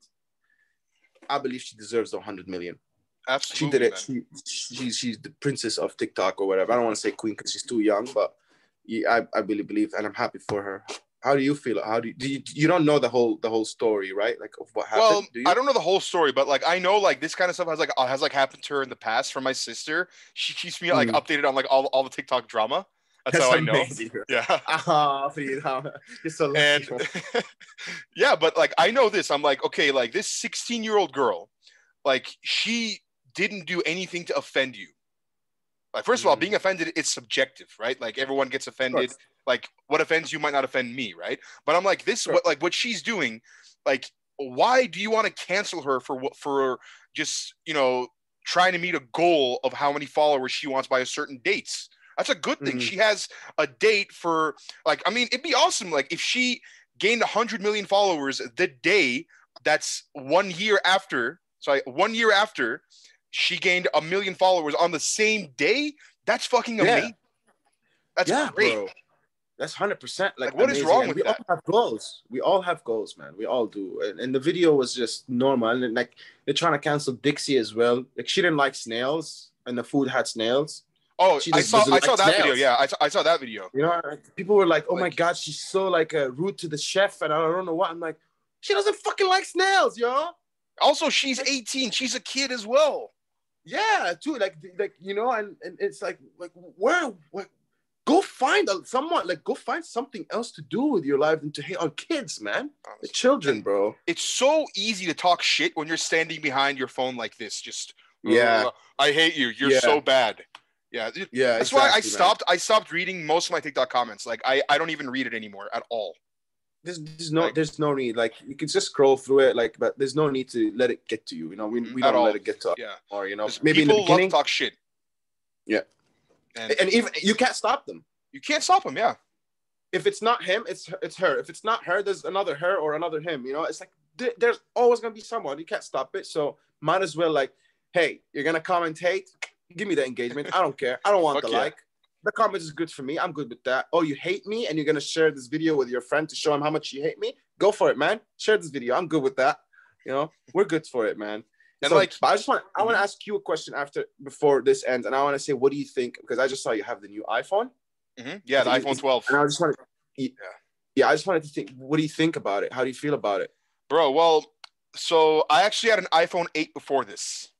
I believe she deserves the 100 million. Absolutely, she did it. She's the princess of TikTok or whatever. I don't want to say queen because she's too young, but yeah, I really believe, and I'm happy for her. How do you feel? How do you don't know the whole story, right? Like, of what happened? Well, I don't know the whole story, but like I know like this kind of stuff has happened to her in the past from my sister. She keeps me like updated on like all the TikTok drama. That's how amazing. I know. Yeah. You're so lucky. And yeah, but like I know this. I'm like, okay, like this 16-year-old girl, like she didn't do anything to offend you. Like, first of all, being offended, it's subjective, right? Like, everyone gets offended. Like, what offends you might not offend me, right? But I'm like, what she's doing, like, why do you want to cancel her for just, you know, trying to meet a goal of how many followers she wants by a certain dates? That's a good thing. She has a date for, like, I mean, it'd be awesome, like, if she gained 100 million followers the day that's 1 year after, she gained 1 million followers on the same day. That's fucking amazing. That's great. Bro. That's 100%. Like, what is wrong with that? We all have goals. We all have goals, man. We all do. And the video was just normal. And like, they're trying to cancel Dixie as well. Like, she didn't like snails, and the food had snails. Oh, I saw that video. Yeah, I saw that video. You know, people were like, "Oh my God, she's so like rude to the chef," and I don't know what. I'm like, she doesn't fucking like snails, yo. Also, she's 18. She's a kid as well. Yeah, too. Like you know, and it's like where go find someone, like go find something else to do with your life than to hate on kids, man. The children, bro. It's so easy to talk shit when you're standing behind your phone like this. Just I hate you. You're so bad. Yeah. That's why I stopped. Man. I stopped reading most of my TikTok comments. Like I don't even read it anymore at all. There's no need. Like you can just scroll through it. Like, but there's no need to let it get to you. You know, we don't let it get to us. Yeah. Or you know, maybe in the beginning, love to talk shit. Yeah. And even you can't stop them. You can't stop them. Yeah. If it's not him, it's her. If it's not her, there's another her or another him. You know, it's like there's always gonna be someone. You can't stop it. So might as well like, hey, you're gonna comment hate. Give me the engagement. I don't care. I don't want the like. The comment is good for me. I'm good with that. Oh, you hate me and you're going to share this video with your friend to show him how much you hate me? Go for it, man. Share this video. I'm good with that. You know, we're good for it, man. And so, like, I want to ask you a question before this ends. And I want to say, what do you think? Because I just saw you have the new iPhone. Mm-hmm. Yeah, the iPhone 12. And I just wanted I just wanted to think, what do you think about it? How do you feel about it? Bro, well, so I actually had an iPhone 8 before this.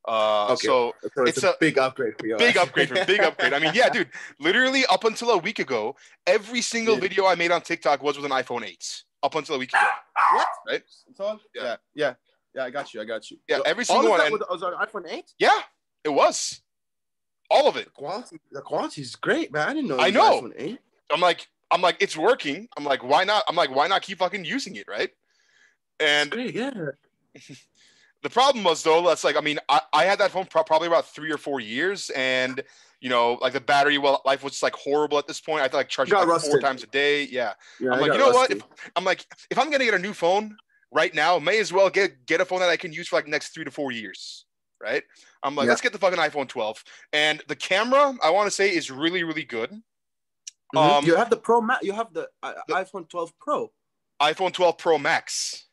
So it's a big upgrade for you. Big upgrade. I mean, yeah, dude, literally up until a week ago, every single video I made on TikTok was with an iPhone 8. up until a week ago. What? Right? It's all? Yeah. Yeah, I got you. Yeah, every All single of one. that And was on iPhone 8? yeah, it was. All of it. The quality is great, man. I didn't know I it was know. iPhone 8. I'm like, it's working. I'm like, why not? I'm like, why not keep fucking using it, right? It's And great, yeah. the problem was though, that's like, I mean, I had that phone probably about 3 or 4 years, and you know, like the battery life was like horrible at this point. I had to like charge it Got like 4 rusted. times a day. Yeah. Yeah, I'm I like, you got know what? rusty. If I'm gonna get a new phone right now, may as well get a phone that I can use for like the next 3 to 4 years. Right. I'm like, Yeah. let's get the fucking iPhone 12. And the camera, I want to say, is really, really good. You have the Pro Max. You have the iPhone 12 Pro. iPhone 12 Pro Max,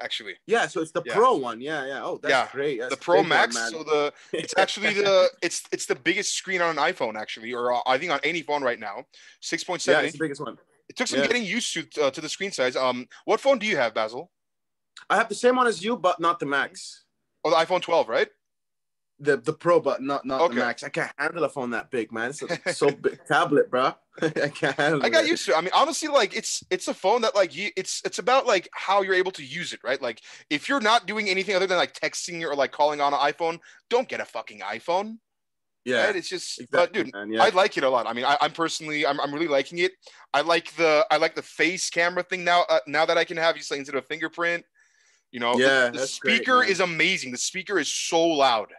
actually. Yeah, so it's the Pro one. Yeah. Oh, that's great. That's the Pro big Max. one, So it's actually it's the biggest screen on an iPhone, actually, or I think on any phone right now. 6.7 yeah, it's inch. the biggest one. It took some getting used to the screen size. What phone do you have, Basil? I have the same one as you, but not the Max. Oh, the iPhone 12, right? The Pro, but not the Max. I can't handle a phone that big, man. It's so big tablet, bro. I can't handle it. I got used to it. I mean, honestly, like it's a phone that like it's about like how you're able to use it, right? Like if you're not doing anything other than like texting or like calling on an iPhone, don't get a fucking iPhone. Yeah, right? It's just, exactly, dude, man, yeah. I like it a lot. I mean, I'm personally, I'm really liking it. I like the face camera thing now. Now that I can have just like instead of a fingerprint, you know, the speaker great, is amazing. The speaker is so loud.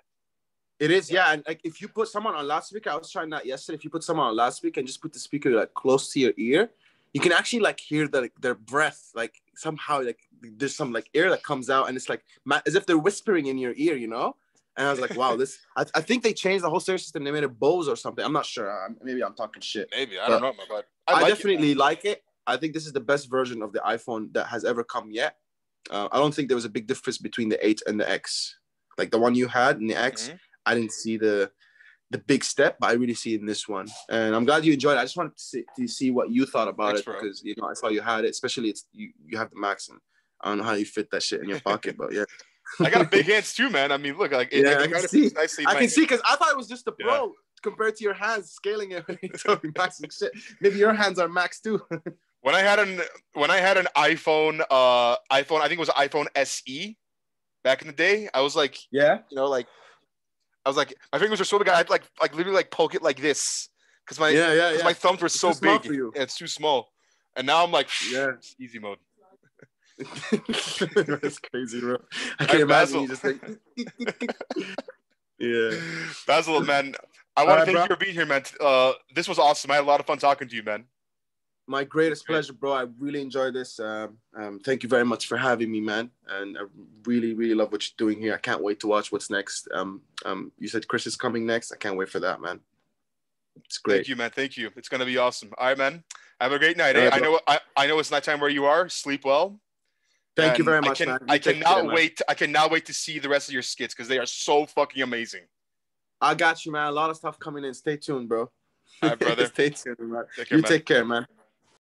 It is, yeah. And like if you put someone on loudspeaker, I was trying that yesterday. If you put someone on loudspeaker and just put the speaker like close to your ear, you can actually like hear their breath. Like somehow like there's some like air that comes out, and it's like as if they're whispering in your ear, you know. And I was like, wow, this. I think they changed the whole stereo system. They made it Bose or something. I'm not sure. Maybe I'm talking shit. Maybe I don't know, but I definitely like it. I think this is the best version of the iPhone that has ever come yet. I don't think there was a big difference between the 8 and the X. Like the one you had and the X. Mm-hmm. I didn't see the big step, but I really see it in this one. And I'm glad you enjoyed it. I just wanted to see what you thought about it, because you know I saw you had it. Especially it's you have the Max, and I don't know how you fit that shit in your pocket, but yeah. I got big hands too, man. I mean, look, like I can see. I can see because I thought it was just the Pro compared to your hands scaling it when you're talking Max and shit. Maybe your hands are Max too. When I had an iPhone, I think it was an iPhone SE back in the day. I was like, you know, like. I was like, my fingers were so big, I had like literally like poke it like this because my thumbs were so big. Yeah, it's too small. And now I'm like, easy mode. That's crazy, bro. I can't imagine you just like, Basil, man, I want to thank you for being here, man. This was awesome. I had a lot of fun talking to you, man. My greatest pleasure, bro. I really enjoyed this. Thank you very much for having me, man. And I really, really love what you're doing here. I can't wait to watch what's next. You said Chris is coming next. I can't wait for that, man. It's great. Thank you, man. Thank you. It's gonna be awesome. All right, man. Have a great night. I know it's nighttime where you are. Sleep well. Thank you very much, man. I cannot wait to see the rest of your skits because they are so fucking amazing. I got you, man. A lot of stuff coming in. Stay tuned, bro. All right, brother. Stay tuned, man. Take care, man.